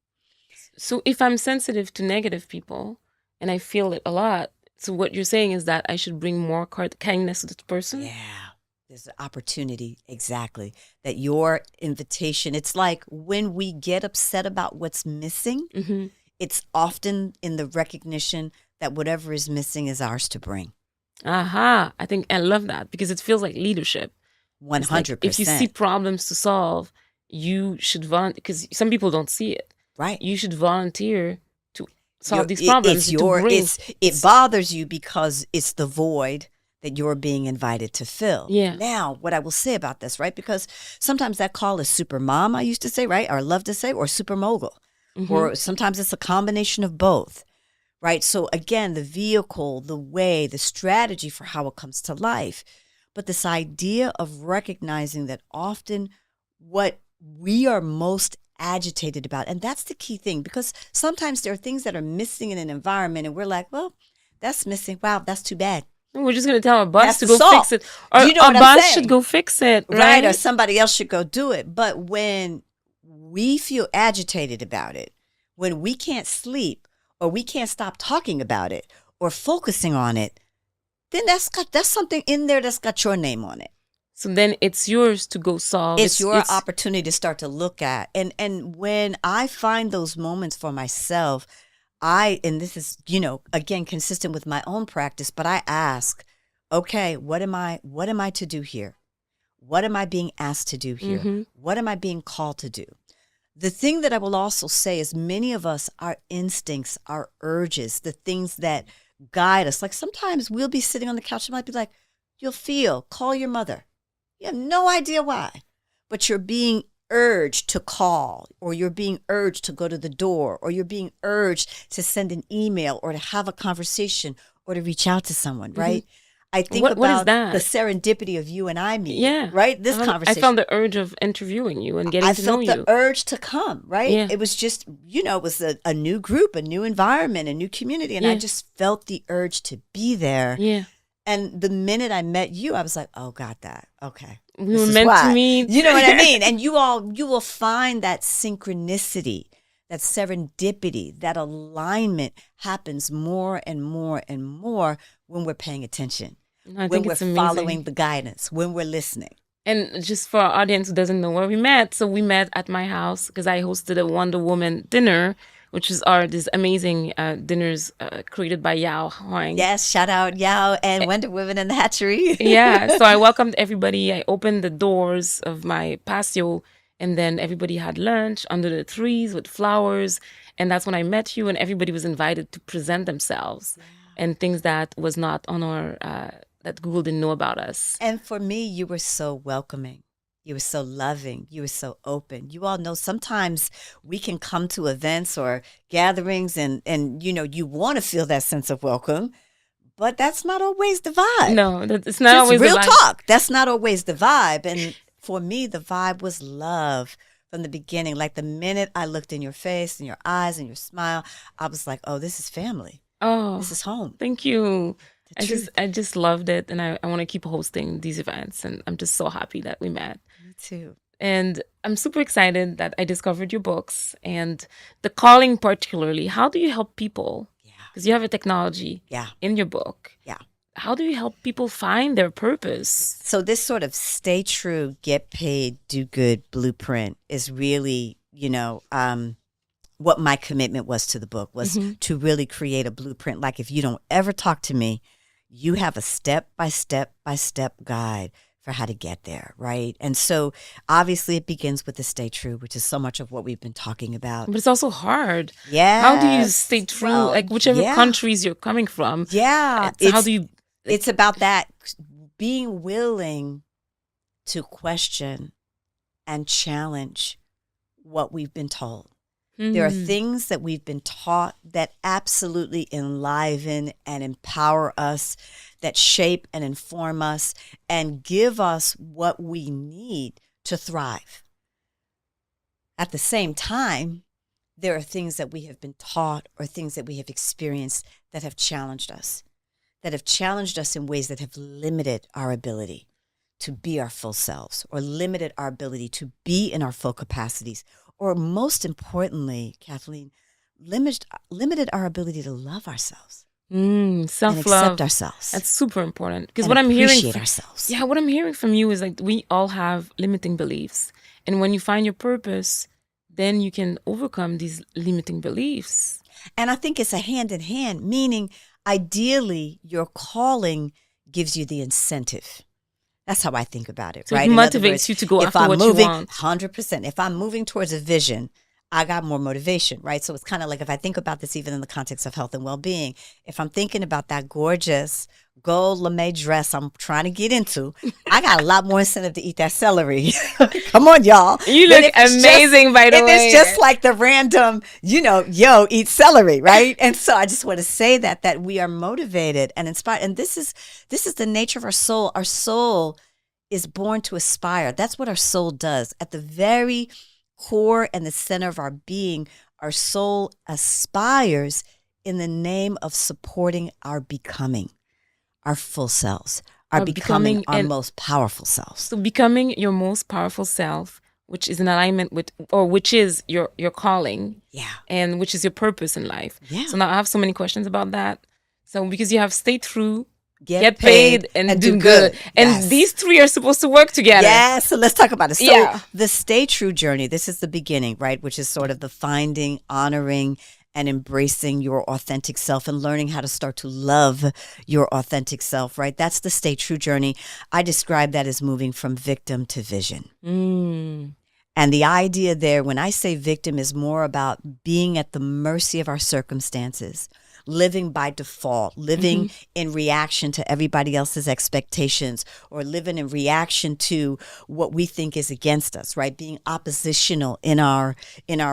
So if I'm sensitive to negative people and I feel it a lot, so what you're saying is that I should bring more kindness to this person? Yeah. There's an opportunity, exactly, that your invitation, it's like when we get upset about what's missing, it's often in the recognition that whatever is missing is ours to bring. Aha. I think I love that because it feels like leadership. 100%. If you see problems to solve, you should volunteer, because some people don't see it. Right. You should volunteer to solve these problems. It bothers you because it's the void that you're being invited to fill. Yeah. Now, what I will say about this, right? Because sometimes that call is super mom, I used to say, right? Or I love to say, or super mogul. Or sometimes it's a combination of both, right? So again, the vehicle, the way, the strategy for how it comes to life. But this idea of recognizing that often what we are most agitated about, and that's the key thing, because sometimes there are things that are missing in an environment and we're like, well, that's missing. Wow, that's too bad. We're just going to tell our boss to go fix it. Or our boss should go fix it, right? Or somebody else should go do it. But when we feel agitated about it, when we can't sleep or we can't stop talking about it or focusing on it, then that's something in there that's got your name on it. So then it's yours to go solve. It's your opportunity to start to look at. And when I find those moments for myself, and this is, again, consistent with my own practice, but I ask, okay, what am I to do here? What am I being asked to do here? What am I being called to do? The thing that I will also say is many of us, our instincts, our urges, the things that guide us, like sometimes we'll be sitting on the couch and might be like, call your mother. You have no idea why, but you're being urged to call, or you're being urged to go to the door, or you're being urged to send an email or to have a conversation or to reach out to someone, right? I think about the serendipity of you and I meeting, right? This conversation. I found the urge of interviewing you and getting to know you. I felt the urge to come, right? Yeah. It was just, it was a new group, a new environment, a new community. And I just felt the urge to be there. Yeah. And the minute I met you, I was like, oh, got that. Okay. We were meant to meet. You know what I mean? And you will find that synchronicity, that serendipity, that alignment happens more and more and more when we're paying attention, when we're following the guidance, when we're listening. And just for our audience who doesn't know where we met, so we met at my house because I hosted a Wonder Woman dinner, which is these amazing dinners created by Yao Huang. Yes, shout out Yao and Wonder Woman in the Hatchery. Yeah, so I welcomed everybody. I opened the doors of my patio, and then everybody had lunch under the trees with flowers. And that's when I met you, and everybody was invited to present themselves and things that was not on our, that Google didn't know about us. And for me, you were so welcoming. You were so loving. You were so open. You all know sometimes we can come to events or gatherings and you want to feel that sense of welcome, but that's not always the vibe. No, it's not always the vibe. Real talk. That's not always the vibe. And for me, the vibe was love from the beginning. Like the minute I looked in your face and your eyes and your smile, I was like, oh, this is family. Oh, this is home. Thank you. I just loved it, and I want to keep hosting these events, and I'm just so happy that we met. Me too. And I'm super excited that I discovered your books and the calling particularly. How do you help people? Yeah. Because you have a technology in your book. Yeah. How do you help people find their purpose? So this sort of stay true, get paid, do good blueprint is really, what my commitment was to the book was to really create a blueprint. Like if you don't ever talk to me, you have a step-by-step guide for how to get there, right? And so obviously it begins with the stay true, which is so much of what we've been talking about. But it's also hard. Yeah. How do you stay true? Well, like whichever countries you're coming from. Yeah. How do you? It's about that, being willing to question and challenge what we've been told. There are things that we've been taught that absolutely enliven and empower us, that shape and inform us and give us what we need to thrive. At the same time, there are things that we have been taught or things that we have experienced that have challenged us in ways that have limited our ability to be our full selves, or limited our ability to be in our full capacities, or most importantly, Kathleen, limited our ability to love ourselves. Self-love. And accept ourselves. That's super important. Because what what I'm hearing appreciate ourselves. Yeah, what I'm hearing from you is like we all have limiting beliefs. And when you find your purpose, then you can overcome these limiting beliefs. And I think it's a hand in hand, meaning ideally your calling gives you the incentive. That's how I think about it, so right? It motivates you to go after what you want. 100%. If I'm moving towards a vision, I got more motivation, right? So it's kind of like, if I think about this even in the context of health and well-being, if I'm thinking about that gorgeous gold lame dress I'm trying to get into, I got a lot more incentive to eat that celery. Come on, y'all. You look amazing, by the way. It's just like the random, eat celery, right? And so I just want to say that we are motivated and inspired. And this is the nature of our soul. Our soul is born to aspire. That's what our soul does. At the very core and the center of our being, our soul aspires in the name of supporting our becoming, our full selves, our becoming our most powerful selves. So becoming your most powerful self, which is in alignment with, or which is your calling. Yeah. And which is your purpose in life. Yeah. So now I have so many questions about that. So because you have stay true, get paid, and do good. And yes. these three are supposed to work together. Yeah, so let's talk about it. So yeah. The stay true journey, this is the beginning, right? Which is sort of the finding, honoring, and embracing your authentic self and learning how to start to love your authentic self, right? That's the stay true journey. I describe that as moving from victim to vision. And the idea there, when I say victim, is more about being at the mercy of our circumstances, living by default, living in reaction to everybody else's expectations, or living in reaction to what we think is against us, right? Being oppositional in our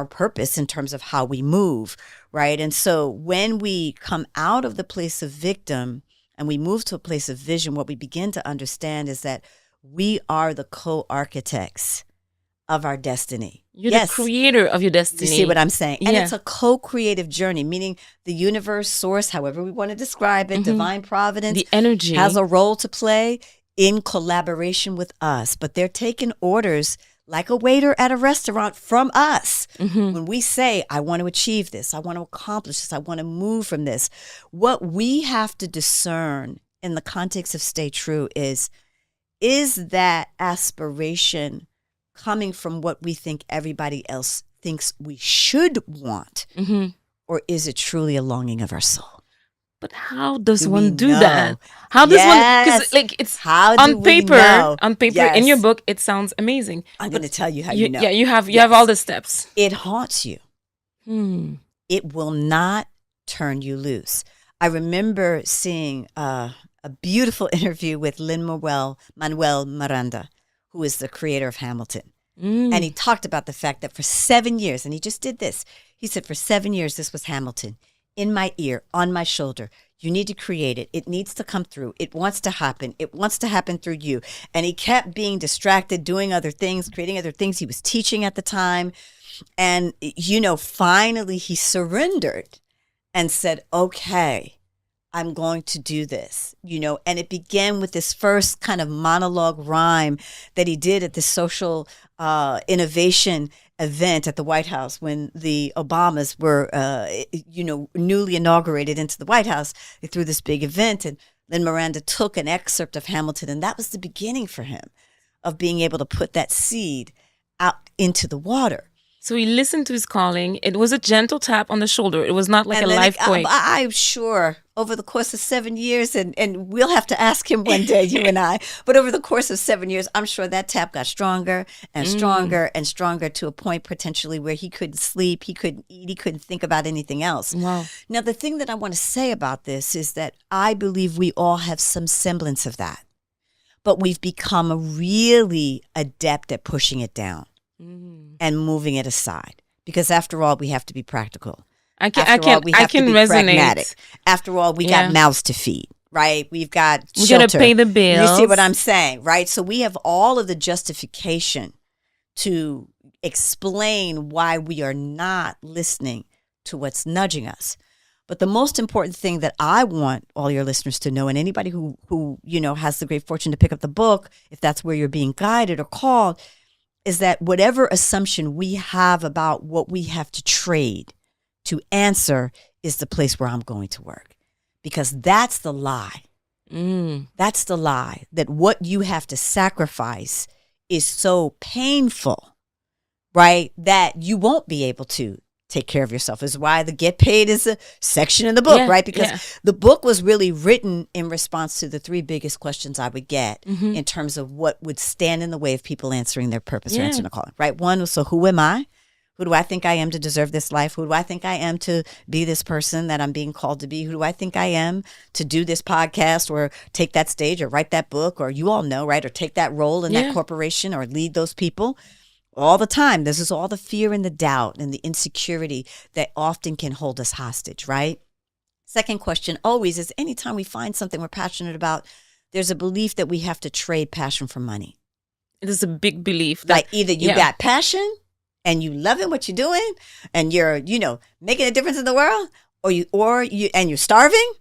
purpose in terms of how we move, right? And so when we come out of the place of victim and we move to a place of vision, what we begin to understand is that we are the co-architects of our destiny. You're the creator of your destiny. You see what I'm saying? And yeah. it's a co-creative journey, meaning the universe, source, however we want to describe it, divine providence, the energy has a role to play in collaboration with us. But they're taking orders like a waiter at a restaurant from us. When we say, I want to achieve this, I want to accomplish this, I want to move from this, what we have to discern in the context of stay true is that aspiration coming from what we think everybody else thinks we should want, or is it truly a longing of our soul? But how does one do that? How does one? Because it's on paper. On paper, yes. In your book, it sounds amazing. I'm going to tell you how you know. Yeah, you have all the steps. It haunts you. It will not turn you loose. I remember seeing a beautiful interview with Lin-Manuel Miranda, who is the creator of Hamilton. And he talked about the fact that for 7 years, and he just did this. He said, for 7 years, this was Hamilton in my ear, on my shoulder. You need to create it. It needs to come through. It wants to happen. It wants to happen through you. And he kept being distracted, doing other things, creating other things. He was teaching at the time. And, finally he surrendered and said, okay, I'm going to do this, and it began with this first kind of monologue rhyme that he did at the social innovation event at the White House when the Obamas were, newly inaugurated into the White House. They threw this big event, and then Miranda took an excerpt of Hamilton, and that was the beginning for him of being able to put that seed out into the water. So he listened to his calling. It was a gentle tap on the shoulder. It was not like a life quake. I'm sure over the course of 7 years, and we'll have to ask him one day, you and I, but over the course of 7 years, I'm sure that tap got stronger and stronger and stronger to a point potentially where he couldn't sleep, he couldn't eat, he couldn't think about anything else. Wow. Now, the thing that I want to say about this is that I believe we all have some semblance of that, but we've become really adept at pushing it down. And moving it aside, because after all, we have to be practical. I can resonate. Pragmatic. After all, we got mouths to feed, right? We've got we shelter. Gotta pay the bills. You see what I'm saying, right? So we have all of the justification to explain why we are not listening to what's nudging us. But the most important thing that I want all your listeners to know, and anybody who has the great fortune to pick up the book, if that's where you're being guided or called, is that whatever assumption we have about what we have to trade to answer is the place where I'm going to work. Because that's the lie. That's the lie, that what you have to sacrifice is so painful, right, that you won't be able to take care of yourself. Is why the Get Paid is a section in the book, right? Because the book was really written in response to the 3 biggest questions I would get in terms of what would stand in the way of people answering their purpose or answering their calling, right? One was, so who am I? Who do I think I am to deserve this life? Who do I think I am to be this person that I'm being called to be? Who do I think I am to do this podcast or take that stage or write that book, or you all know, right? Or take that role in that corporation or lead those people? All the time. This is all the fear and the doubt and the insecurity that often can hold us hostage, right? Second question always is, anytime we find something we're passionate about, there's a belief that we have to trade passion for money. It is a big belief. That, like either you got passion and you loving what you're doing and you're, making a difference in the world, or you're starving,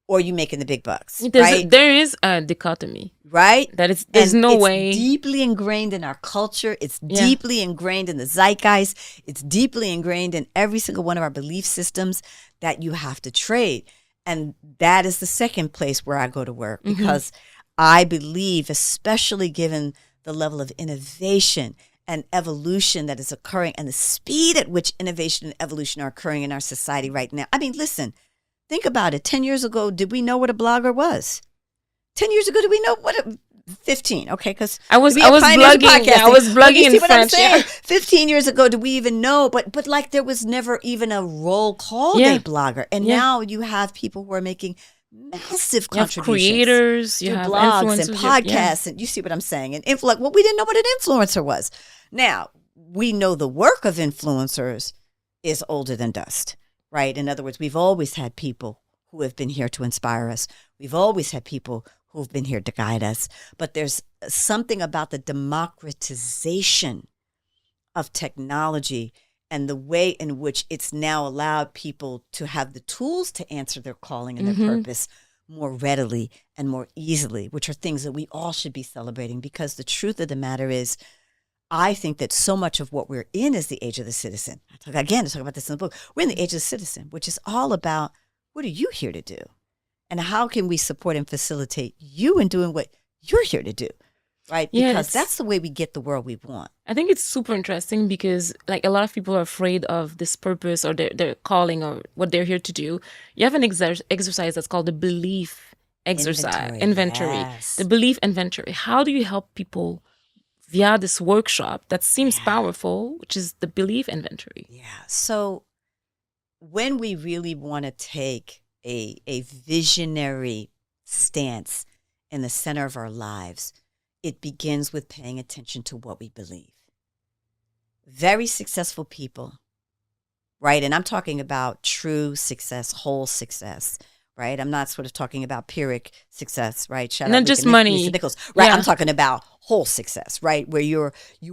or you making the big bucks, right? There is a dichotomy. Right? There's no way. It's deeply ingrained in our culture. It's deeply ingrained in the zeitgeist. It's deeply ingrained in every single one of our belief systems that you have to trade. And that is the second place where I go to work, because I believe, especially given the level of innovation and evolution that is occurring and the speed at which innovation and evolution are occurring in our society right now. I mean, listen, think about it. 10 years ago, did we know what a blogger was? 10 years ago, did we know what 15? Okay, because I was blogging. Yeah, I was blogging in French. 15 years ago, did we even know? But like there was never even a role called a blogger. And now you have people who are making massive contributions. Creators, you have blogs and podcasts, and you see what I'm saying. And we didn't know what an influencer was. Now, we know the work of influencers is older than dust, right? In other words, we've always had people who have been here to inspire us. We've always had people who've been here to guide us. But there's something about the democratization of technology and the way in which it's now allowed people to have the tools to answer their calling and their purpose more readily and more easily, which are things that we all should be celebrating. Because the truth of the matter is, I think that so much of what we're in is the age of the citizen. I talk about this in the book. We're in the age of the citizen, which is all about, what are you here to do? And how can we support and facilitate you in doing what you're here to do, right? Because that's the way we get the world we want. I think it's super interesting because a lot of people are afraid of this purpose or their calling or what they're here to do. You have an exercise that's called the belief inventory. Yes. The belief inventory. How do you help people via this workshop that seems powerful, which is the belief inventory? Yeah. So when we really want to take a visionary stance in the center of our lives, it begins with paying attention to what we believe. Very successful people, right? And I'm talking about true success, whole success, right? I'm not sort of talking about Pyrrhic success, right? Shout not out just Lisa money, Nichols, right? I'm talking about whole success, right? Where you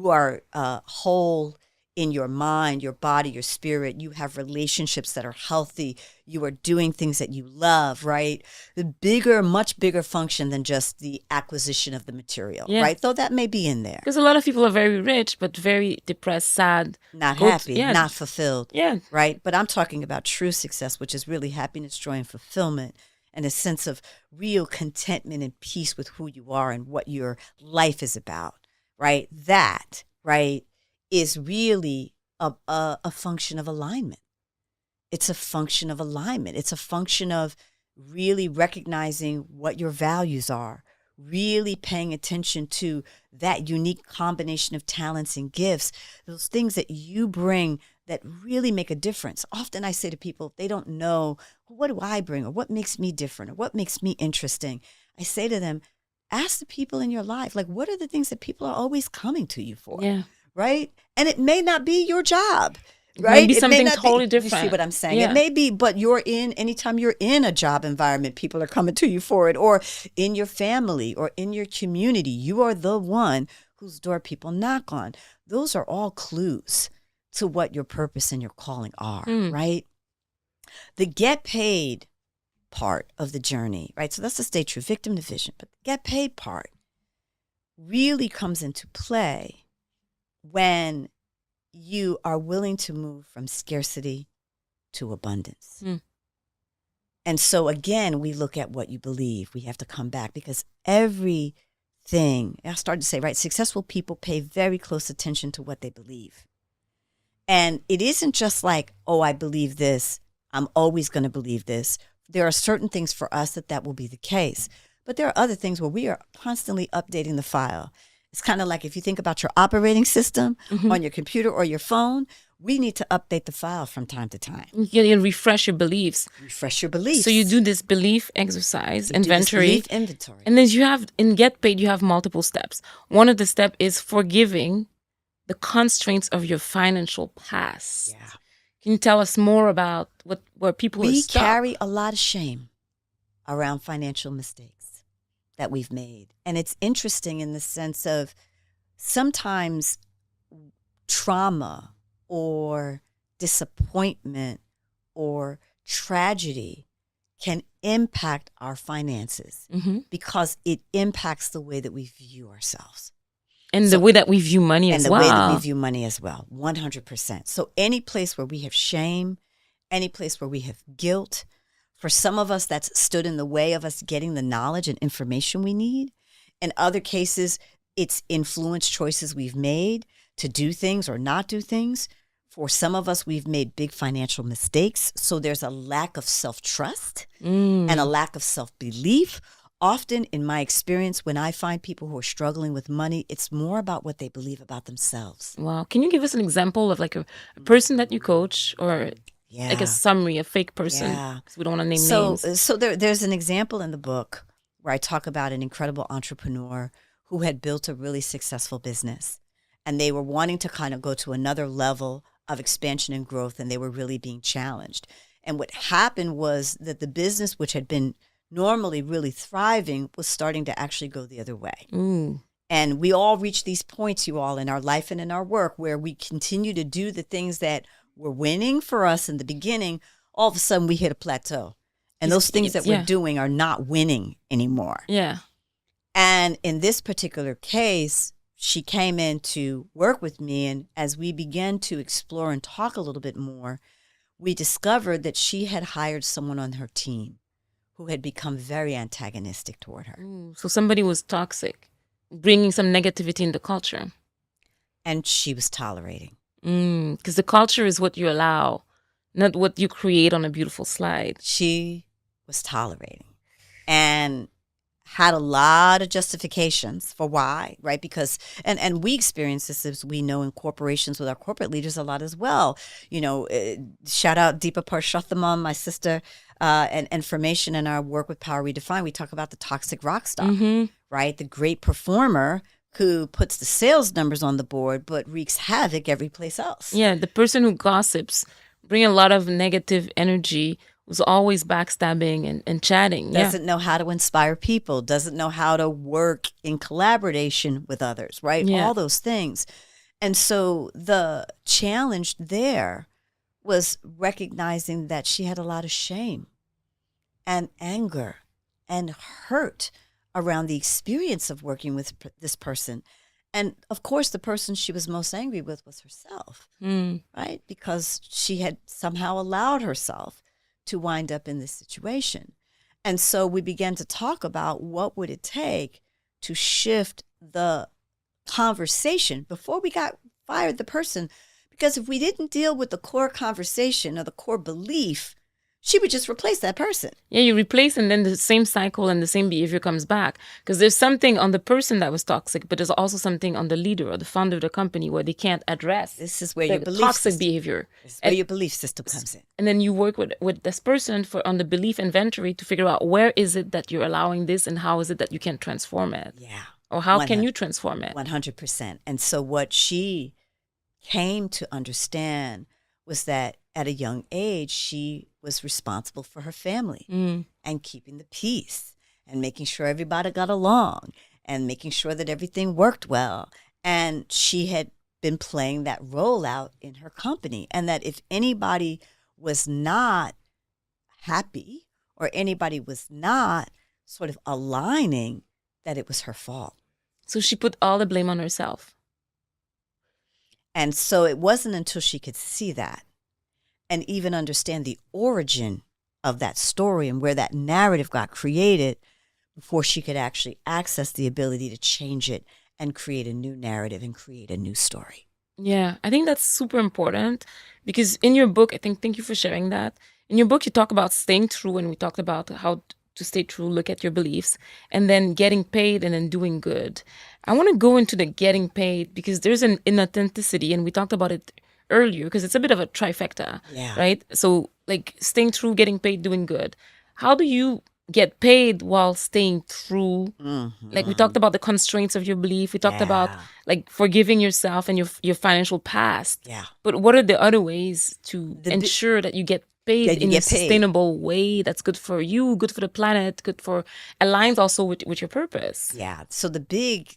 are whole in your mind, your body, your spirit. You have relationships that are healthy. You are doing things that you love, right? The much bigger function than just the acquisition of the material, right? Though that may be in there. Because a lot of people are very rich, but very depressed, sad. Not happy, not fulfilled, right? But I'm talking about true success, which is really happiness, joy, and fulfillment, and a sense of real contentment and peace with who you are and what your life is about, right? That, right, is really a function of alignment. It's a function of alignment. It's a function of really recognizing what your values are, really paying attention to that unique combination of talents and gifts, those things that you bring that really make a difference. Often I say to people, they don't know, well, what do I bring, or what makes me different, or what makes me interesting? I say to them, ask the people in your life, like, what are the things that people are always coming to you for? Yeah. Right? And it may not be your job. Right? Maybe something not totally be, different. You see what I'm saying? Yeah. It may be, but anytime you're in a job environment, people are coming to you for it, or in your family or in your community, you are the one whose door people knock on. Those are all clues to what your purpose and your calling are, right? The get paid part of the journey, right? So that's the stay true, victim to vision. But the get paid part really comes into play when you are willing to move from scarcity to abundance. And so again, we look at what you believe. We have to come back because everything, I started to say, right, successful people pay very close attention to what they believe. And it isn't just like, oh, I believe this, I'm always going to believe this. There are certain things for us that will be the case. But there are other things where we are constantly updating the file. It's kind of like if you think about your operating system on your computer or your phone, we need to update the file from time to time. You refresh your beliefs. Refresh your beliefs. So you do this belief exercise, inventory. Belief inventory. And then in Get Paid, you have multiple steps. One of the steps is forgiving the constraints of your financial past. Yeah. Can you tell us more about where people are stuck? We carry a lot of shame around financial mistakes that we've made. And it's interesting in the sense of sometimes trauma or disappointment or tragedy can impact our finances because it impacts the way that we view ourselves. And the way that we view money as well. And the way that we view money as well, 100%. So any place where we have shame, any place where we have guilt, for some of us, that's stood in the way of us getting the knowledge and information we need. In other cases, it's influenced choices we've made to do things or not do things. For some of us, we've made big financial mistakes. So there's a lack of self-trust and a lack of self-belief. Often, in my experience, when I find people who are struggling with money, it's more about what they believe about themselves. Wow. Can you give us an example of like a person that you coach or like a summary, a fake person? Because we don't want to name names. So there's an example in the book where I talk about an incredible entrepreneur who had built a really successful business. And they were wanting to kind of go to another level of expansion and growth, and they were really being challenged. And what happened was that the business, which had been normally really thriving, was starting to actually go the other way. And we all reach these points, you all, in our life and in our work where we continue to do the things that were winning for us in the beginning. All of a sudden we hit a plateau. And those things that we're doing are not winning anymore. Yeah. And in this particular case, she came in to work with me. And as we began to explore and talk a little bit more, we discovered that she had hired someone on her team who had become very antagonistic toward her. So somebody was toxic, bringing some negativity in the culture. And she was tolerating. Because the culture is what you allow, not what you create on a beautiful slide. She was tolerating and had a lot of justifications for why, right? Because, and we experience this, as we know, in corporations with our corporate leaders a lot as well. You know, shout out Deepa Purushothamam, my sister, and information in our work with Power Redefined. We talk about the toxic rock star, right? The great performer who puts the sales numbers on the board but wreaks havoc every place else. Yeah, the person who gossips, bring a lot of negative energy, was always backstabbing and chatting. Doesn't know how to inspire people, doesn't know how to work in collaboration with others, right? Yeah. All those things. And so the challenge there was recognizing that she had a lot of shame and anger and hurt around the experience of working with this person. And of course, the person she was most angry with was herself, right? Because she had somehow allowed herself to wind up in this situation. And so we began to talk about what would it take to shift the conversation before we got fired the person, Because if we didn't deal with the core conversation or the core belief, she would just replace that person. Yeah, you replace and then the same cycle and the same behavior comes back. Because there's something on the person that was toxic, but there's also something on the leader or the founder of the company where they can't address This is where the your belief toxic system, behavior. This is where your belief system comes in. And then you work with this person on the belief inventory to figure out where is it that you're allowing this and how is it that you can transform it. Yeah. Or how can you transform it? 100%. And so what she came to understand was that at a young age, she was responsible for her family and keeping the peace and making sure everybody got along and making sure that everything worked well. And she had been playing that role out in her company. And that if anybody was not happy or anybody was not sort of aligning, that it was her fault. So she put all the blame on herself. And so it wasn't until she could see that and even understand the origin of that story and where that narrative got created before she could actually access the ability to change it and create a new narrative and create a new story. Yeah, I think that's super important because in your book, thank you for sharing that. In your book, you talk about staying true, and we talked about how to stay true, look at your beliefs, and then getting paid and then doing good. I want to go into the getting paid because there's an inauthenticity, and we talked about it earlier because it's a bit of a trifecta, right? So like staying true, getting paid, doing good. How do you get paid while staying true? Like we talked about the constraints of your belief. We talked about like forgiving yourself and your financial past. Yeah. But what are the other ways to ensure that you get paid in a sustainable way that's good for you, good for the planet, good for aligns also with your purpose? Yeah. So the big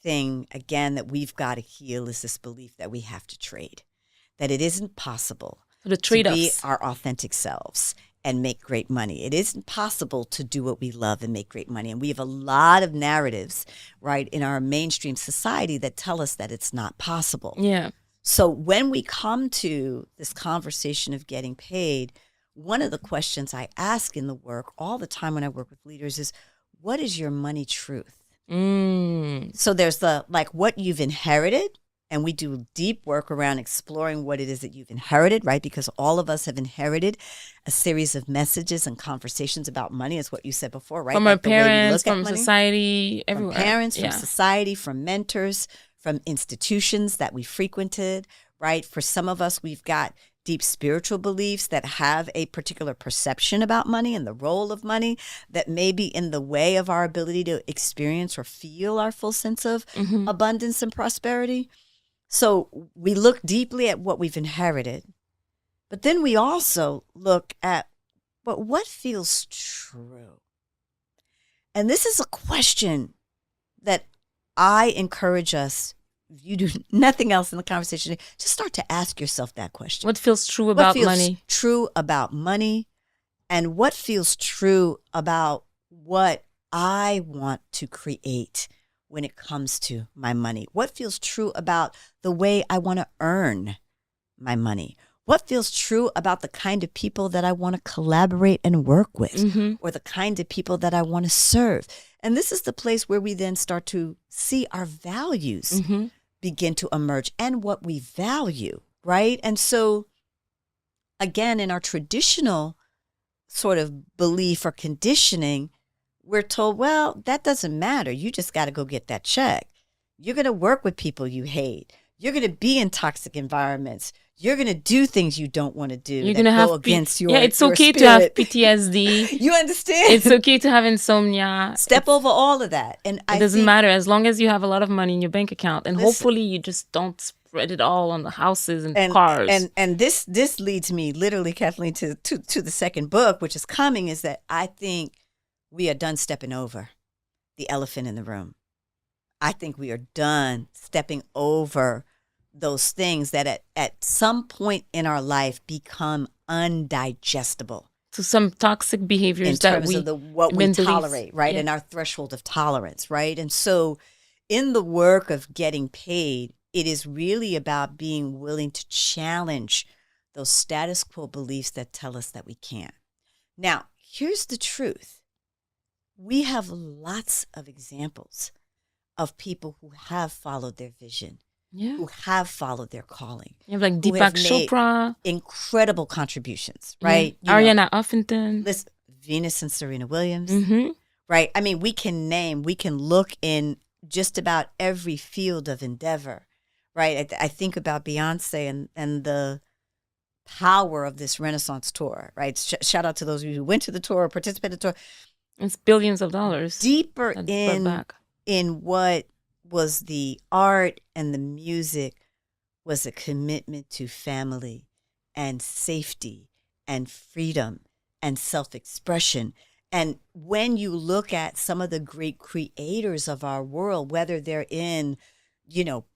thing, again, that we've got to heal is this belief that we have to trade, that it isn't possible to be our authentic selves and make great money. It isn't possible to do what we love and make great money. And we have a lot of narratives, right, in our mainstream society that tell us that it's not possible. Yeah. So when we come to this conversation of getting paid, one of the questions I ask in the work all the time when I work with leaders is, what is your money truth? So there's what you've inherited. And we do deep work around exploring what it is that you've inherited, right? Because all of us have inherited a series of messages and conversations about money, is what you said before, right? From our parents, from society, everywhere. From parents, from society, from mentors, from institutions that we frequented, right? For some of us, we've got deep spiritual beliefs that have a particular perception about money and the role of money that may be in the way of our ability to experience or feel our full sense of abundance and prosperity. So we look deeply at what we've inherited, but then we also look at, but what feels true? And this is a question that I encourage us, if you do nothing else in the conversation, just start to ask yourself that question. What feels true about money? What feels true about money? And what feels true about what I want to create when it comes to my money? What feels true about the way I want to earn my money? What feels true about the kind of people that I want to collaborate and work with, or the kind of people that I want to serve? And this is the place where we then start to see our values begin to emerge and what we value, right? And so, again, in our traditional sort of belief or conditioning, we're told, well, that doesn't matter. You just got to go get that check. You're going to work with people you hate. You're going to be in toxic environments. You're going to do things you don't want to do. You're going to have against your it's your okay spirit. to have PTSD. You understand? It's okay to have insomnia. Step over all of that. And it doesn't matter as long as you have a lot of money in your bank account. And hopefully you just don't spread it all on the houses and cars. And this leads me literally, Kathleen, to the second book, which is coming, is that I think we are done stepping over the elephant in the room. I think we are done stepping over those things that at some point in our life become undigestible. So some toxic behaviors in terms of what we tolerate, right? Yeah. And our threshold of tolerance, right? And so in the work of getting paid, it is really about being willing to challenge those status quo beliefs that tell us that we can't. Now, here's the truth. We have lots of examples of people who have followed their vision who have followed their calling. You have like Deepak Chopra. Incredible contributions, right? Ariana Huffington. Listen, Venus and Serena Williams, right? I mean, we can look in just about every field of endeavor, right? I think about Beyonce and the power of this Renaissance tour, right? Shout out to those of you who went to the tour or participated in the tour. It's billions of dollars. Deeper in what was the art and the music was a commitment to family and safety and freedom and self-expression. And when you look at some of the great creators of our world, whether they're in,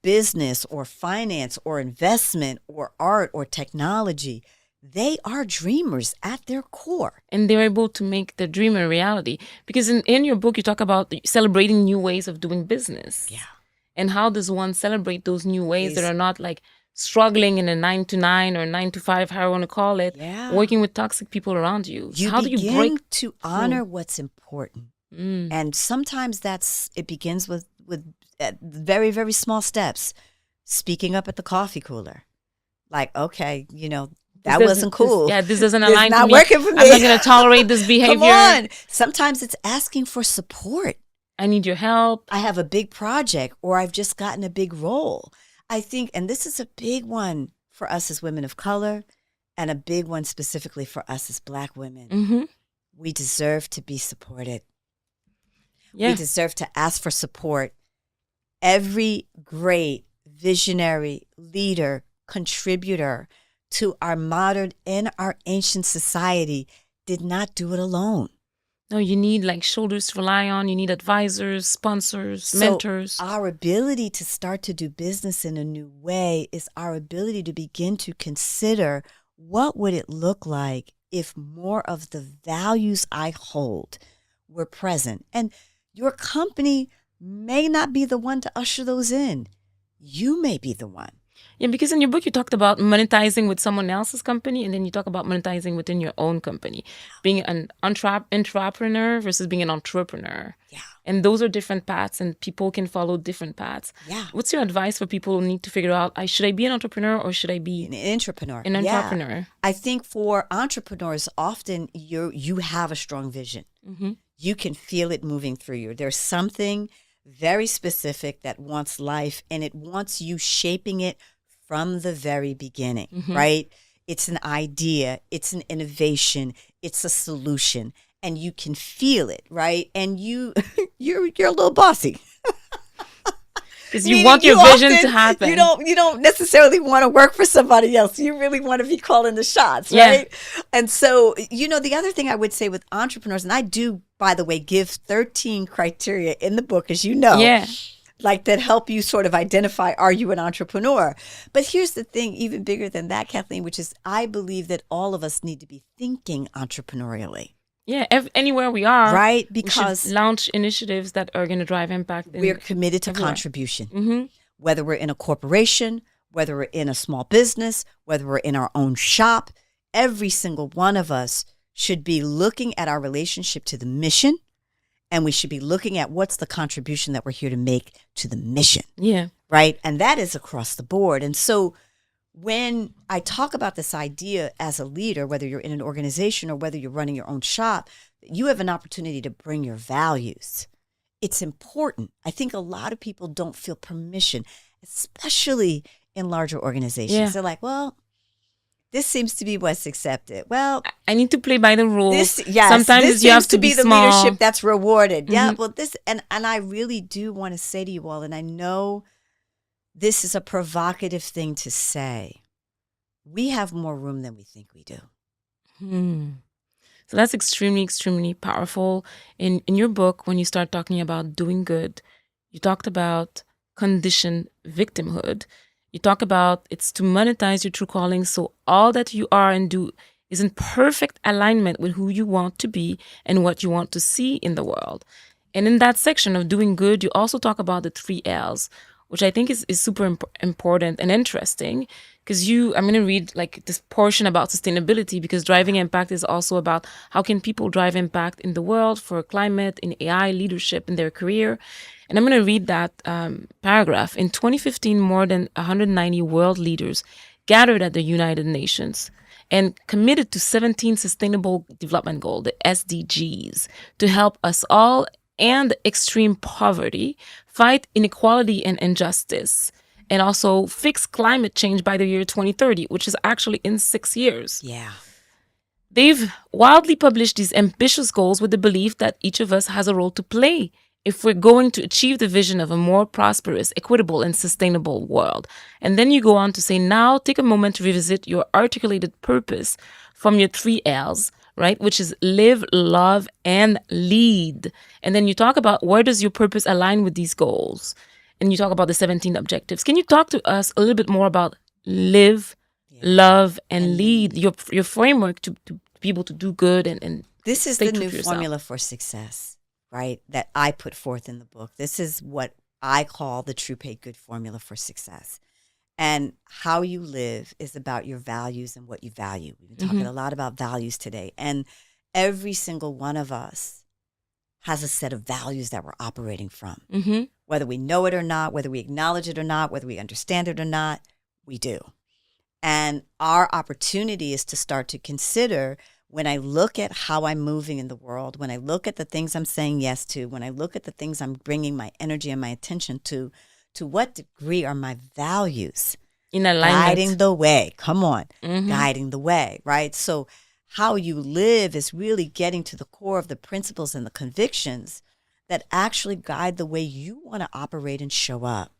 business or finance or investment or art or technology, they are dreamers at their core. And they're able to make their dream a reality. Because in your book, you talk about celebrating new ways of doing business. Yeah. And how does one celebrate those new ways that are not like struggling in a 9-to-9 or 9-to-5, how you want to call it, working with toxic people around you? How do you break to honor what's important? And sometimes it begins with very, very small steps. Speaking up at the coffee cooler. Like, okay, that wasn't cool. This doesn't align not to me. Working for me. I'm not going to tolerate this behavior. Come on. Sometimes it's asking for support. I need your help. I have a big project, or I've just gotten a big role. I think, and this is a big one for us as women of color, and a big one specifically for us as Black women. We deserve to be supported. We deserve to ask for support. Every great visionary leader, contributor to our modern and our ancient society did not do it alone. No, you need like shoulders to rely on. You need advisors, sponsors, mentors. Our ability to start to do business in a new way is our ability to begin to consider what would it look like if more of the values I hold were present. And your company may not be the one to usher those in. You may be the one. Yeah, because in your book, you talked about monetizing with someone else's company, and then you talk about monetizing within your own company, being an entrepreneur versus being an entrepreneur. Yeah. And those are different paths, and people can follow different paths. Yeah. What's your advice for people who need to figure out, should I be an entrepreneur or should I be an entrepreneur? An entrepreneur. Yeah. I think for entrepreneurs, often you have a strong vision. You can feel it moving through you. There's something very specific that wants life, and it wants you shaping it from the very beginning, right? It's an idea, it's an innovation, it's a solution, and you can feel it, right? And you're a little bossy. Because you want your vision to happen. You don't necessarily want to work for somebody else. You really want to be calling the shots, right? Yeah. And so, the other thing I would say with entrepreneurs, and I do, by the way, give 13 criteria in the book, as you know. Yeah. Like that help you sort of identify, are you an entrepreneur? But here's the thing, even bigger than that, Kathleen, which is I believe that all of us need to be thinking entrepreneurially. Yeah, anywhere we are. Right, because we should launch initiatives that are going to drive impact. We're committed to contribution. Whether we're in a corporation, whether we're in a small business, whether we're in our own shop, every single one of us should be looking at our relationship to the mission. And we should be looking at what's the contribution that we're here to make to the mission. Yeah. Right? And that is across the board. And so when I talk about this idea as a leader, whether you're in an organization or whether you're running your own shop, you have an opportunity to bring your values. It's important. I think a lot of people don't feel permission, especially in larger organizations. Yeah. They're like, well, this seems to be what's accepted. Well, I need to play by the rules. Sometimes this you have to be the small. leadership that's rewarded. Yeah, well, and I really do want to say to you all, and I know this is a provocative thing to say, we have more room than we think we do. So that's extremely, extremely powerful. In your book, when you start talking about doing good, you talked about conditioned victimhood. You talk about it's to monetize your true calling, so all that you are and do is in perfect alignment with who you want to be and what you want to see in the world. And in that section of doing good, you also talk about the 3 L's, which I think is super important and interesting, because I'm going to read like this portion about sustainability, because driving impact is also about how can people drive impact in the world for climate, in AI, leadership, in their career. And I'm going to read that paragraph. In 2015, more than 190 world leaders gathered at the United Nations and committed to 17 Sustainable Development Goals, the SDGs, to help us all and extreme poverty, fight inequality and injustice, and also fix climate change by the year 2030, which is actually in 6 years. Yeah. They've wildly published these ambitious goals with the belief that each of us has a role to play if we're going to achieve the vision of a more prosperous, equitable, and sustainable world. And then you go on to say, now take a moment to revisit your articulated purpose from your 3 L's, right? Which is live, love, and lead. And then you talk about where does your purpose align with these goals? And you talk about the 17 objectives. Can you talk to us a little bit more about live, love, and lead, your framework to be able to do good and this is the new formula for success, right? That I put forth in the book. This is what I call the true paid good formula for success. And how you live is about your values and what you value. We've been talking a lot about values today. And every single one of us has a set of values that we're operating from. Whether we know it or not, whether we acknowledge it or not, whether we understand it or not, we do. And our opportunity is to start to consider, when I look at how I'm moving in the world, when I look at the things I'm saying yes to, when I look at the things I'm bringing my energy and my attention to what degree are my values in alignment, guiding the way? Come on, guiding the way, right? So how you live is really getting to the core of the principles and the convictions that actually guide the way you want to operate and show up.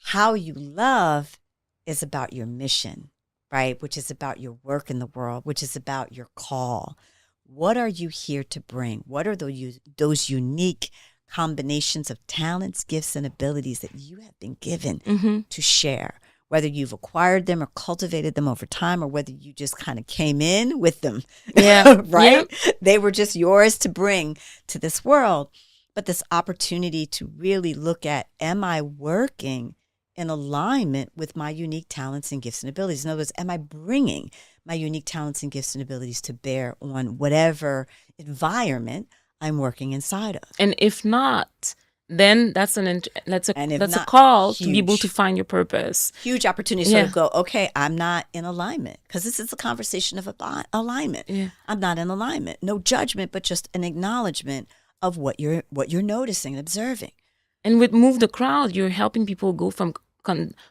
How you love is about your mission, right? Which is about your work in the world, which is about your call. What are you here to bring? What are those unique combinations of talents, gifts, and abilities that you have been given to share? Whether you've acquired them or cultivated them over time, or whether you just kind of came in with them, right? Yeah. They were just yours to bring to this world. But this opportunity to really look at, am I working in alignment with my unique talents and gifts and abilities? In other words, am I bringing my unique talents and gifts and abilities to bear on whatever environment I'm working inside of? And if not, then that's a call to be able to find your purpose. Huge opportunity to sort of go, okay, I'm not in alignment, because this is a conversation of alignment. I'm not in alignment. No judgment, but just an acknowledgement of what you're noticing and observing. And with Move the Crowd, you're helping people go from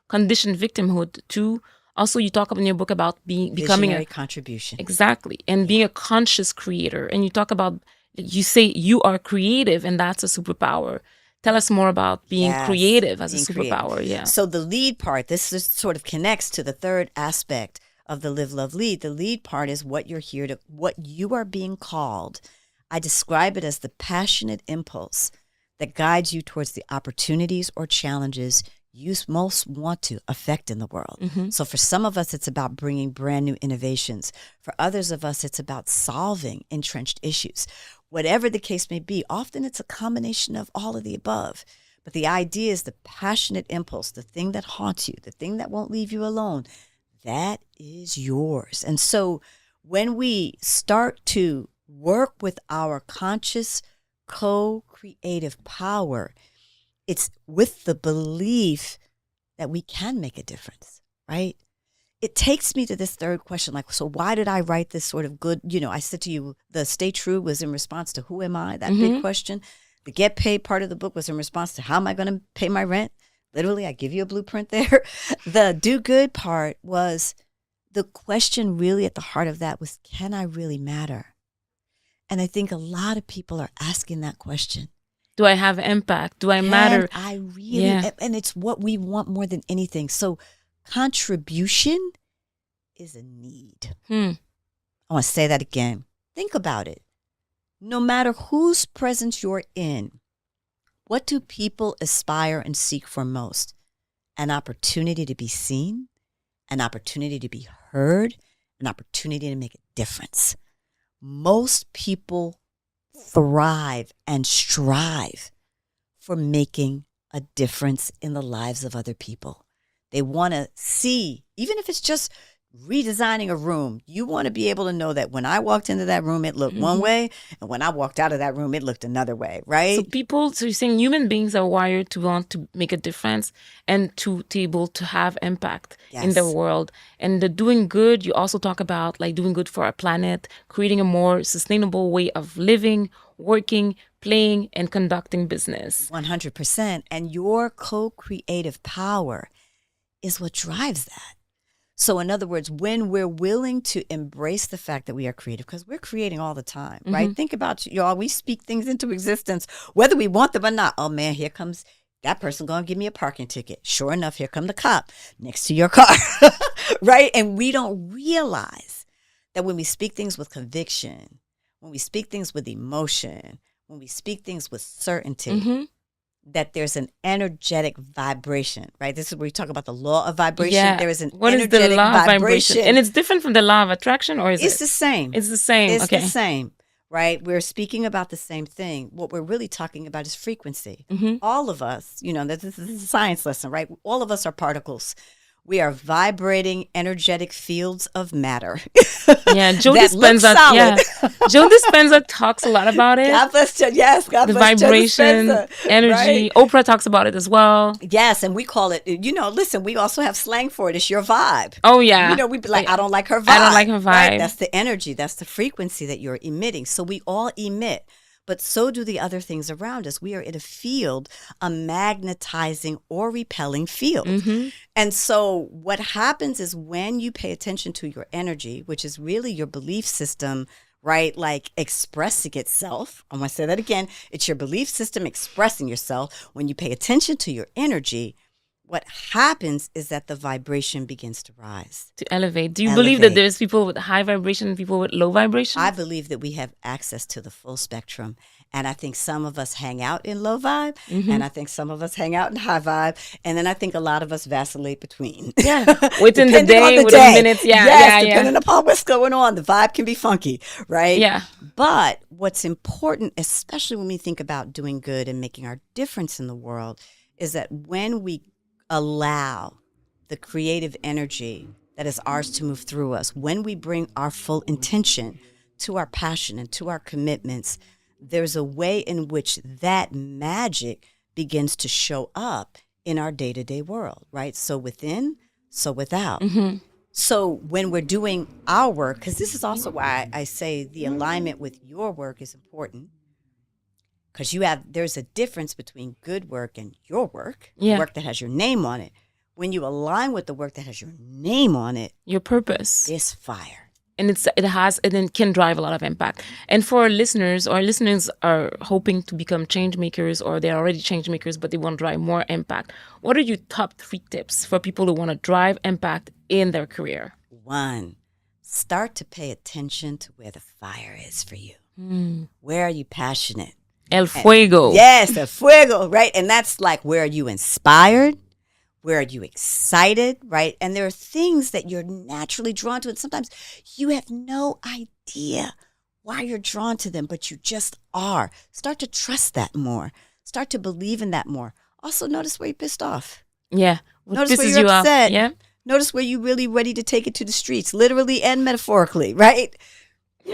conditioned victimhood to, also you talk in your book about becoming a contribution. Exactly. And being a conscious creator. And you talk about, you say you are creative, and that's a superpower. Tell us more about being creative as a superpower. Yeah. So the lead part, this is sort of connects to the third aspect of the live, love, lead. The lead part is what you are being called. I describe it as the passionate impulse that guides you towards the opportunities or challenges you most want to affect in the world. So for some of us, it's about bringing brand new innovations. For others of us, it's about solving entrenched issues. Whatever the case may be, often it's a combination of all of the above. But the idea is the passionate impulse, the thing that haunts you, the thing that won't leave you alone, that is yours. And so when we start to work with our conscious co-creative power, it's with the belief that we can make a difference, right? It takes me to this third question, like, so why did I write this sort of good, I said to you, the stay true was in response to who am I, that big question. The get paid part of the book was in response to how am I going to pay my rent? Literally, I give you a blueprint there. The do good part was, the question really at the heart of that was, can I really matter? And I think a lot of people are asking that question. Do I have impact? Do I matter? I really, and it's what we want more than anything. So contribution is a need. I want to say that again. Think about it. No matter whose presence you're in, what do people aspire and seek for most? An opportunity to be seen, an opportunity to be heard, an opportunity to make a difference. Most people thrive and strive for making a difference in the lives of other people. They want to see, even if it's just redesigning a room, you want to be able to know that when I walked into that room, it looked one way, and when I walked out of that room, it looked another way, right? So you're saying human beings are wired to want to make a difference and to be able to have impact in the world. And the doing good, you also talk about like doing good for our planet, creating a more sustainable way of living, working, playing, and conducting business. 100%. And your co-creative power is what drives that. So in other words, when we're willing to embrace the fact that we are creative, because we're creating all the time, right? Think about y'all, we speak things into existence, whether we want them or not. Oh man, here comes that person going to give me a parking ticket. Sure enough, here come the cop next to your car, right? And we don't realize that when we speak things with conviction, when we speak things with emotion, when we speak things with certainty, that there's an energetic vibration, right? This is where we talk about the law of vibration. Yeah. There is an what energetic is the law vibration. Of vibration? And it's different from the law of attraction, or is It's the same. It's the same. It's okay. the same, right? We're speaking about the same thing. What we're really talking about is frequency. All of us, this is a science lesson, right? All of us are particles. We are vibrating energetic fields of matter. Yeah, Joe Dispenza. Yeah, Joe Dispenza talks a lot about it. God bless you. Yes, God bless the vibration, energy. Right? Oprah talks about it as well. Yes, and we call it. Listen, we also have slang for it. It's your vibe. Oh yeah. We'd be like, I don't like her vibe. I don't like her vibe. Right? That's the energy. That's the frequency that you're emitting. So we all emit. But so do the other things around us. We are in a field, a magnetizing or repelling field. And so what happens is when you pay attention to your energy, which is really your belief system, right? Like expressing itself. I'm going to say that again. It's your belief system expressing yourself. When you pay attention to your energy, what happens is that the vibration begins to rise. To elevate. Do you believe that there's people with high vibration and people with low vibration? I believe that we have access to the full spectrum. And I think some of us hang out in low vibe, and I think some of us hang out in high vibe, and then I think a lot of us vacillate between. Yeah, within the day, within minutes. Yeah, depending upon what's going on. The vibe can be funky, right? Yeah. But what's important, especially when we think about doing good and making our difference in the world, is that when we allow the creative energy that is ours to move through us, when we bring our full intention to our passion and to our commitments, there's a way in which that magic begins to show up in our day-to-day world, right? So within, so without. So when we're doing our work, because this is also why I say the alignment with your work is important, because there's a difference between good work and your work, work that has your name on it. When you align with the work that has your name on it, your purpose, it's fire. And it can drive a lot of impact. And for our listeners are hoping to become change makers, or they're already change makers, but they want to drive more impact. What are your top 3 tips for people who want to drive impact in their career? 1, start to pay attention to where the fire is for you. Where are you passionate? El fuego. Yes, el fuego, right? And that's like, where are you inspired? Where are you excited, right? And there are things that you're naturally drawn to. And sometimes you have no idea why you're drawn to them, but you just are. Start to trust that more. Start to believe in that more. Also, notice where you're pissed off. Yeah. Notice where you're upset. Yeah. Notice where you're really ready to take it to the streets, literally and metaphorically, right?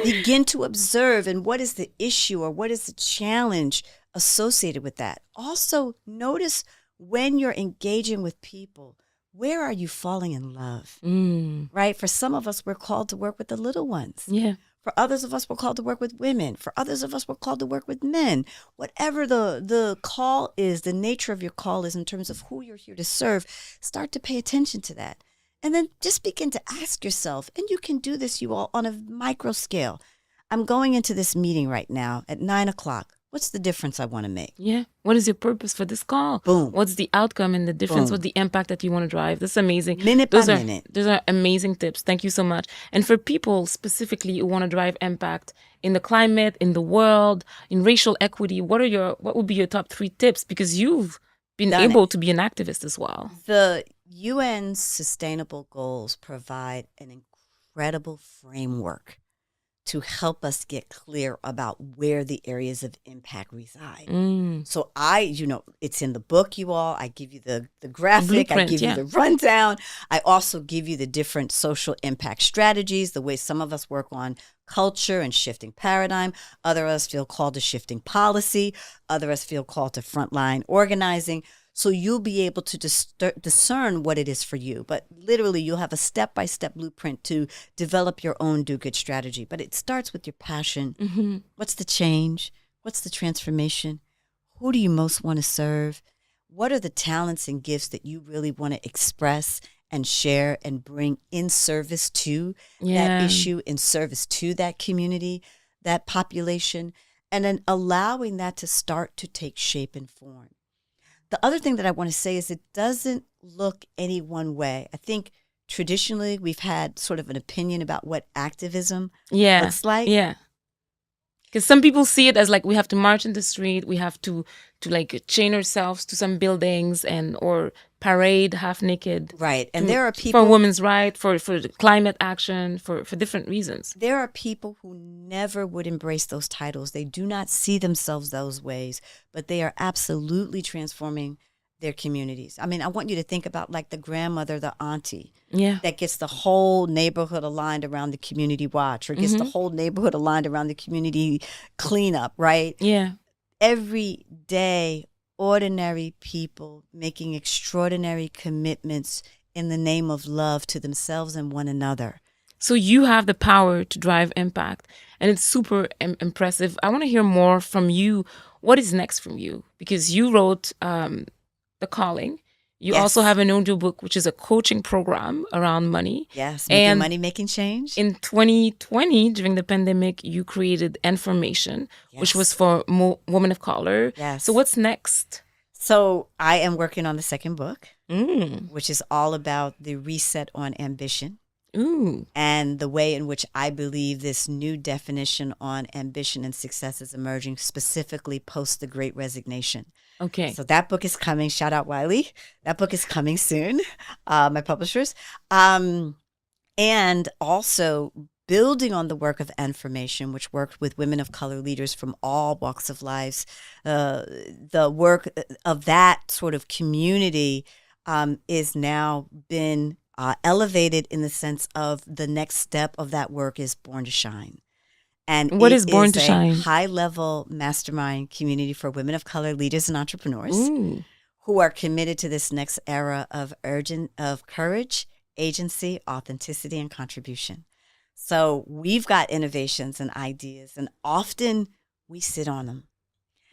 Begin to observe, and what is the issue or what is the challenge associated with that. Also, notice when you're engaging with people, where are you falling in love, right? For some of us, we're called to work with the little ones. Yeah. For others of us, we're called to work with women. For others of us, we're called to work with men. Whatever the call is, the nature of your call is in terms of who you're here to serve, start to pay attention to that. And then just begin to ask yourself, and you can do this, you all, on a micro scale. I'm going into this meeting right now at 9:00. What's the difference I want to make? Yeah. What is your purpose for this call? Boom. What's the outcome and the difference? What's the impact that you want to drive? That's amazing. Minute by minute. Those are amazing tips. Thank you so much. And for people specifically who want to drive impact in the climate, in the world, in racial equity, what would be your top 3 tips? Because you've been able to be an activist as well. The UN's sustainable goals provide an incredible framework to help us get clear about where the areas of impact reside. So it's in the book, you all. I give you the graphic, I give you the rundown. I also give you the different social impact strategies, the way some of us work on culture and shifting paradigm. Other of us feel called to shifting policy. Other of us feel called to frontline organizing. So you'll be able to discern what it is for you. But literally, you'll have a step-by-step blueprint to develop your own do-good strategy. But it starts with your passion. Mm-hmm. What's the change? What's the transformation? Who do you most want to serve? What are the talents and gifts that you really want to express and share and bring in service to that issue, in service to that community, that population, and then allowing that to start to take shape and form. The other thing that I want to say is it doesn't look any one way. I think traditionally we've had sort of an opinion about what activism looks like. Yeah. Because some people see it as like we have to march in the street, we have to like chain ourselves to some buildings or parade half naked. Right. And there are people for women's rights, for climate action, for different reasons. There are people who never would embrace those titles. They do not see themselves those ways, but they are absolutely transforming their communities. I mean, I want you to think about like the grandmother, the auntie, that gets the whole neighborhood aligned around the community watch, or gets the whole neighborhood aligned around the community cleanup, right? Yeah. Every day, ordinary people making extraordinary commitments in the name of love to themselves and one another. So you have the power to drive impact, and it's super impressive. I want to hear more from you. What is next from you? Because you wrote The Calling. You also have an audio book, which is a coaching program around money. Yes, making money, making change. In 2020, during the pandemic, you created Information, which was for women of color. Yes. So what's next? So I am working on the second book, which is all about the reset on ambition. And the way in which I believe this new definition on ambition and success is emerging, specifically post the Great Resignation. Okay. So that book is coming. Shout out Wiley. That book is coming soon, my publishers. And also building on the work of Information, which worked with women of color leaders from all walks of lives. The work of that sort of community is now been elevated in the sense of the next step of that work is Born to Shine. And what is Born to Shine? High-level mastermind community for women of color leaders and entrepreneurs who are committed to this next era of courage, agency, authenticity, and contribution. So we've got innovations and ideas, and often we sit on them.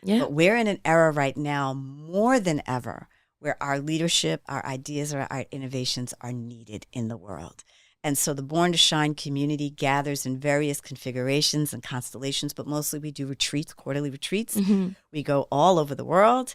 Yeah. But we're in an era right now more than ever where our leadership, our ideas, or our innovations are needed in the world. And so the Born to Shine community gathers in various configurations and constellations, but mostly we do retreats, quarterly retreats. We go all over the world.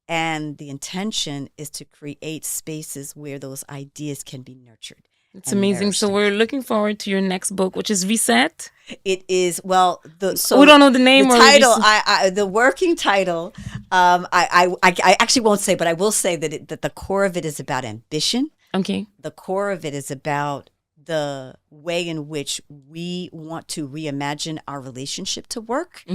And the intention is to create spaces where those ideas can be nurtured. It's amazing. So we're looking forward to your next book, which is Reset. It is, well, so we don't know the name the or title. The working title. I actually won't say, but I will say that the core of it is about ambition. Okay. The core of it is about the way in which we want to reimagine our relationship to work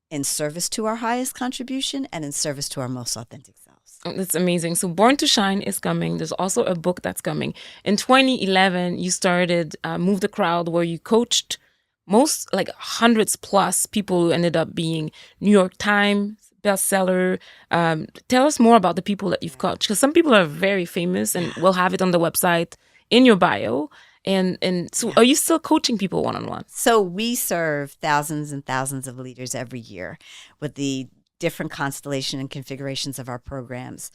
in service to our highest contribution and in service to our most authentic selves. Oh, that's amazing. So Born to Shine is coming. There's also a book that's coming. In 2011, you started Move the Crowd, where you coached hundreds plus people who ended up being New York Times bestseller. Tell us more about the people that you've coached, because some people are very famous, and we'll have it on the website in your bio. And so are you still coaching people one-on-one? So we serve thousands and thousands of leaders every year with the different constellation and configurations of our programs.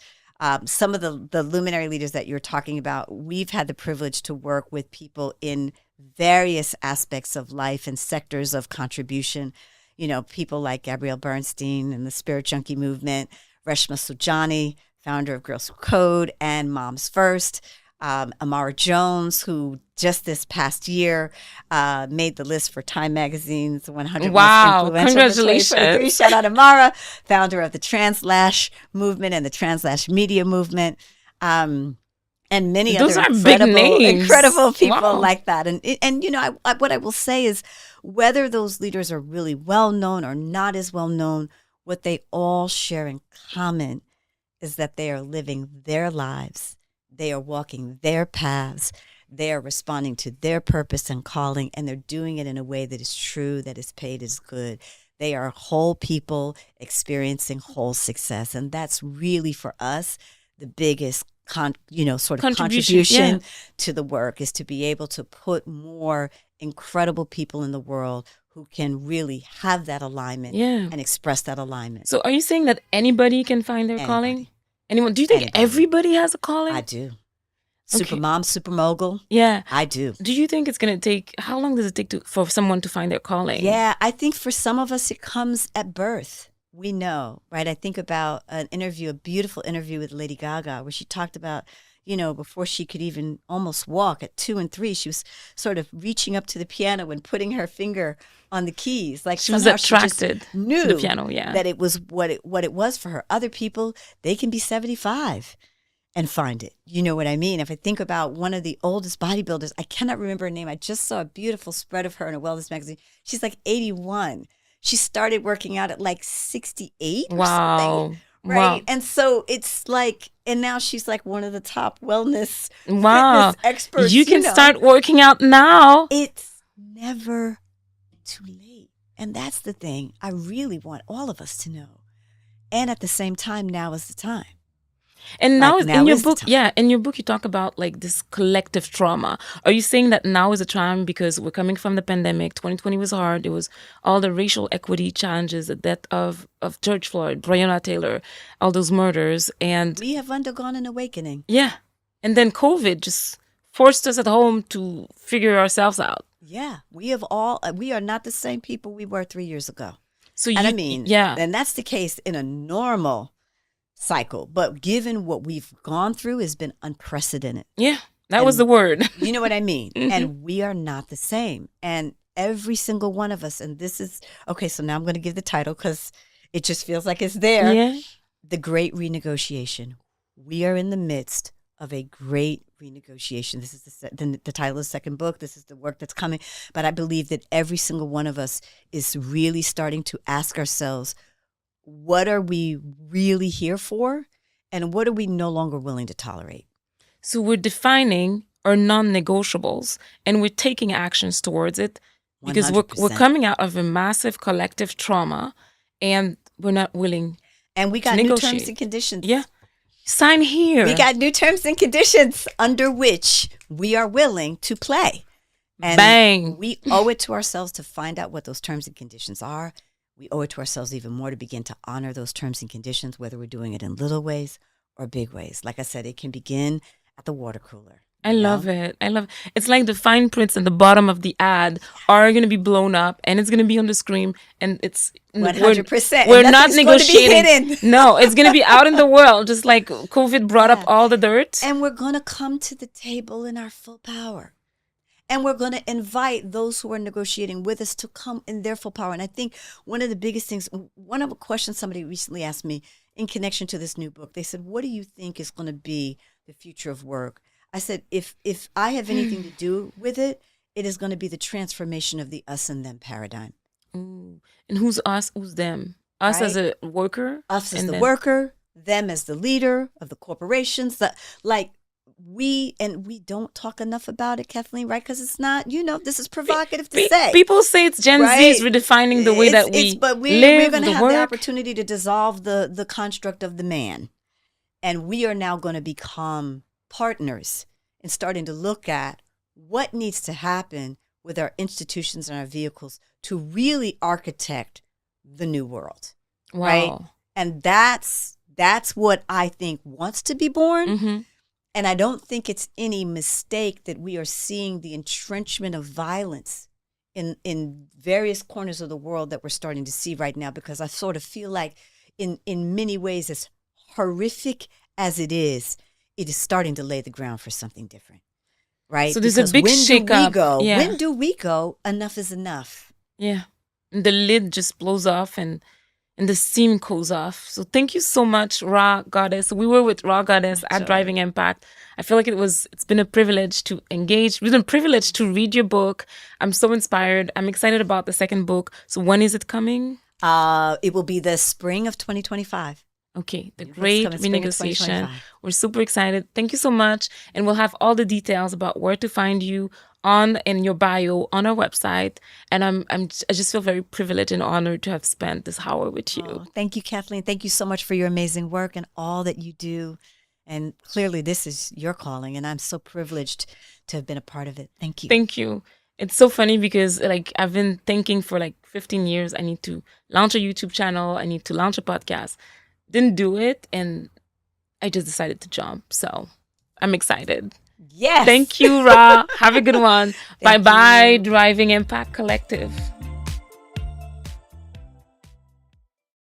Some of the luminary leaders that you're talking about, we've had the privilege to work with people in various aspects of life and sectors of contribution. You know, people like Gabrielle Bernstein and the Spirit Junkie movement, Reshma Saujani, founder of Girls Who Code and Moms First, Amara Jones, who just this past year made the list for Time Magazine's 100 Wow, Most Influential. Congratulations. Shout out Amara, founder of the Translash movement and the Translash media movement. And And many Those other are big names. incredible people Wow. like that. And you know, what I will say is, whether those leaders are really well known or not as well known, what they all share in common is that they are living their lives. They are walking their paths. They are responding to their purpose and calling, and they're doing it in a way that is true, that is paid as good. They are whole people experiencing whole success. And that's really, for us, the biggest contribution to the work, is to be able to put more incredible people in the world who can really have that alignment and express that alignment. So are you saying that anybody can find their calling? Anyone? Do you think everybody has a calling? I do. Super mom, super mogul. Yeah. I do. Do you think it's going to take, how long does it take for someone to find their calling? Yeah, I think for some of us it comes at birth. We know, right? I think about a beautiful interview with Lady Gaga, where she talked about, you know, before she could even almost walk at 2 and 3, she was sort of reaching up to the piano and putting her finger on the keys. Like she was attracted she knew to the piano, that it was what it was for her. Other people, they can be 75 and find it. You know what I mean? If I think about one of the oldest bodybuilders, I cannot remember her name. I just saw a beautiful spread of her in a wellness magazine. She's like 81. She started working out at like 68 or something, right? Wow. And so it's like, and now she's like one of the top wellness fitness experts. You can start working out now. It's never too late. And that's the thing I really want all of us to know. And at the same time, now is the time. And now, in your book, in your book, you talk about like this collective trauma. Are you saying that now is a time because we're coming from the pandemic? 2020 was hard. It was all the racial equity challenges, the death of George Floyd, Breonna Taylor, all those murders, and we have undergone an awakening. Yeah, and then COVID just forced us at home to figure ourselves out. Yeah, we are not the same people we were 3 years ago. So and that's the case in a normal cycle, but given what we've gone through has been unprecedented. Yeah, that was the word. You know what I mean? Mm-hmm. And we are not the same. And every single one of us, and this is, okay, so now I'm going to give the title because it just feels like it's there. Yeah. The Great Renegotiation. We are in the midst of a great renegotiation. This is the title of the second book. This is the work that's coming. But I believe that every single one of us is really starting to ask ourselves, what are we really here for? And what are we no longer willing to tolerate? So we're defining our non-negotiables and we're taking actions towards it because we're coming out of a massive collective trauma and we're not willing and we got new terms and conditions. Yeah. Sign here. We got new terms and conditions under which we are willing to play. And bang. We owe it to ourselves to find out what those terms and conditions are. We owe it to ourselves even more to begin to honor those terms and conditions, whether we're doing it in little ways or big ways. Like I said, it can begin at the water cooler. I love it. It's like the fine prints at the bottom of the ad are going to be blown up and it's going to be on the screen and it's 100%. We're not negotiating. No, it's going to be out in the world, just like COVID brought up all the dirt. And we're going to come to the table in our full power. And we're going to invite those who are negotiating with us to come in their full power. And I think one of the biggest things, one of the questions somebody recently asked me in connection to this new book, they said, what do you think is going to be the future of work? I said, if I have anything to do with it, it is going to be the transformation of the us and them paradigm. Ooh. And who's us? Who's them? Us as a worker? Us as the worker, them as the leader of the corporations. We don't talk enough about it, Kathleen, right? Because it's not, this is provocative to say. People say it's Gen Z is redefining the way that we but we're going to have the opportunity to dissolve the construct of the man. And we are now going to become partners in starting to look at what needs to happen with our institutions and our vehicles to really architect the new world. Wow. Right? And that's what I think wants to be born. Mm-hmm. And I don't think it's any mistake that we are seeing the entrenchment of violence in various corners of the world that we're starting to see right now, because I sort of feel like in many ways, as horrific as it is starting to lay the ground for something different, right? So there's a big shakeup. When do we go, enough is enough? Yeah. And the lid just blows off and and the steam goes off. So thank you so much, Rha Goddess. We were with Rha Goddess at Driving Impact. I feel like it's been a privilege to engage. It's been a privilege to read your book. I'm so inspired. I'm excited about the second book. So when is it coming? It will be the spring of 2025. Okay, the Great Renegotiation. We're super excited. Thank you so much. And we'll have all the details about where to find you in your bio on our website. And I just feel very privileged and honored to have spent this hour with you. Oh, thank you, Kathleen. Thank you so much for your amazing work and all that you do. And clearly this is your calling, and I'm so privileged to have been a part of it. Thank you. Thank you. It's so funny because I've been thinking for 15 years, I need to launch a YouTube channel. I need to launch a podcast. Didn't do it. And I just decided to jump. So I'm excited. Yes. Thank you, Rha. Have a good one. Bye-bye, Driving Impact Collective.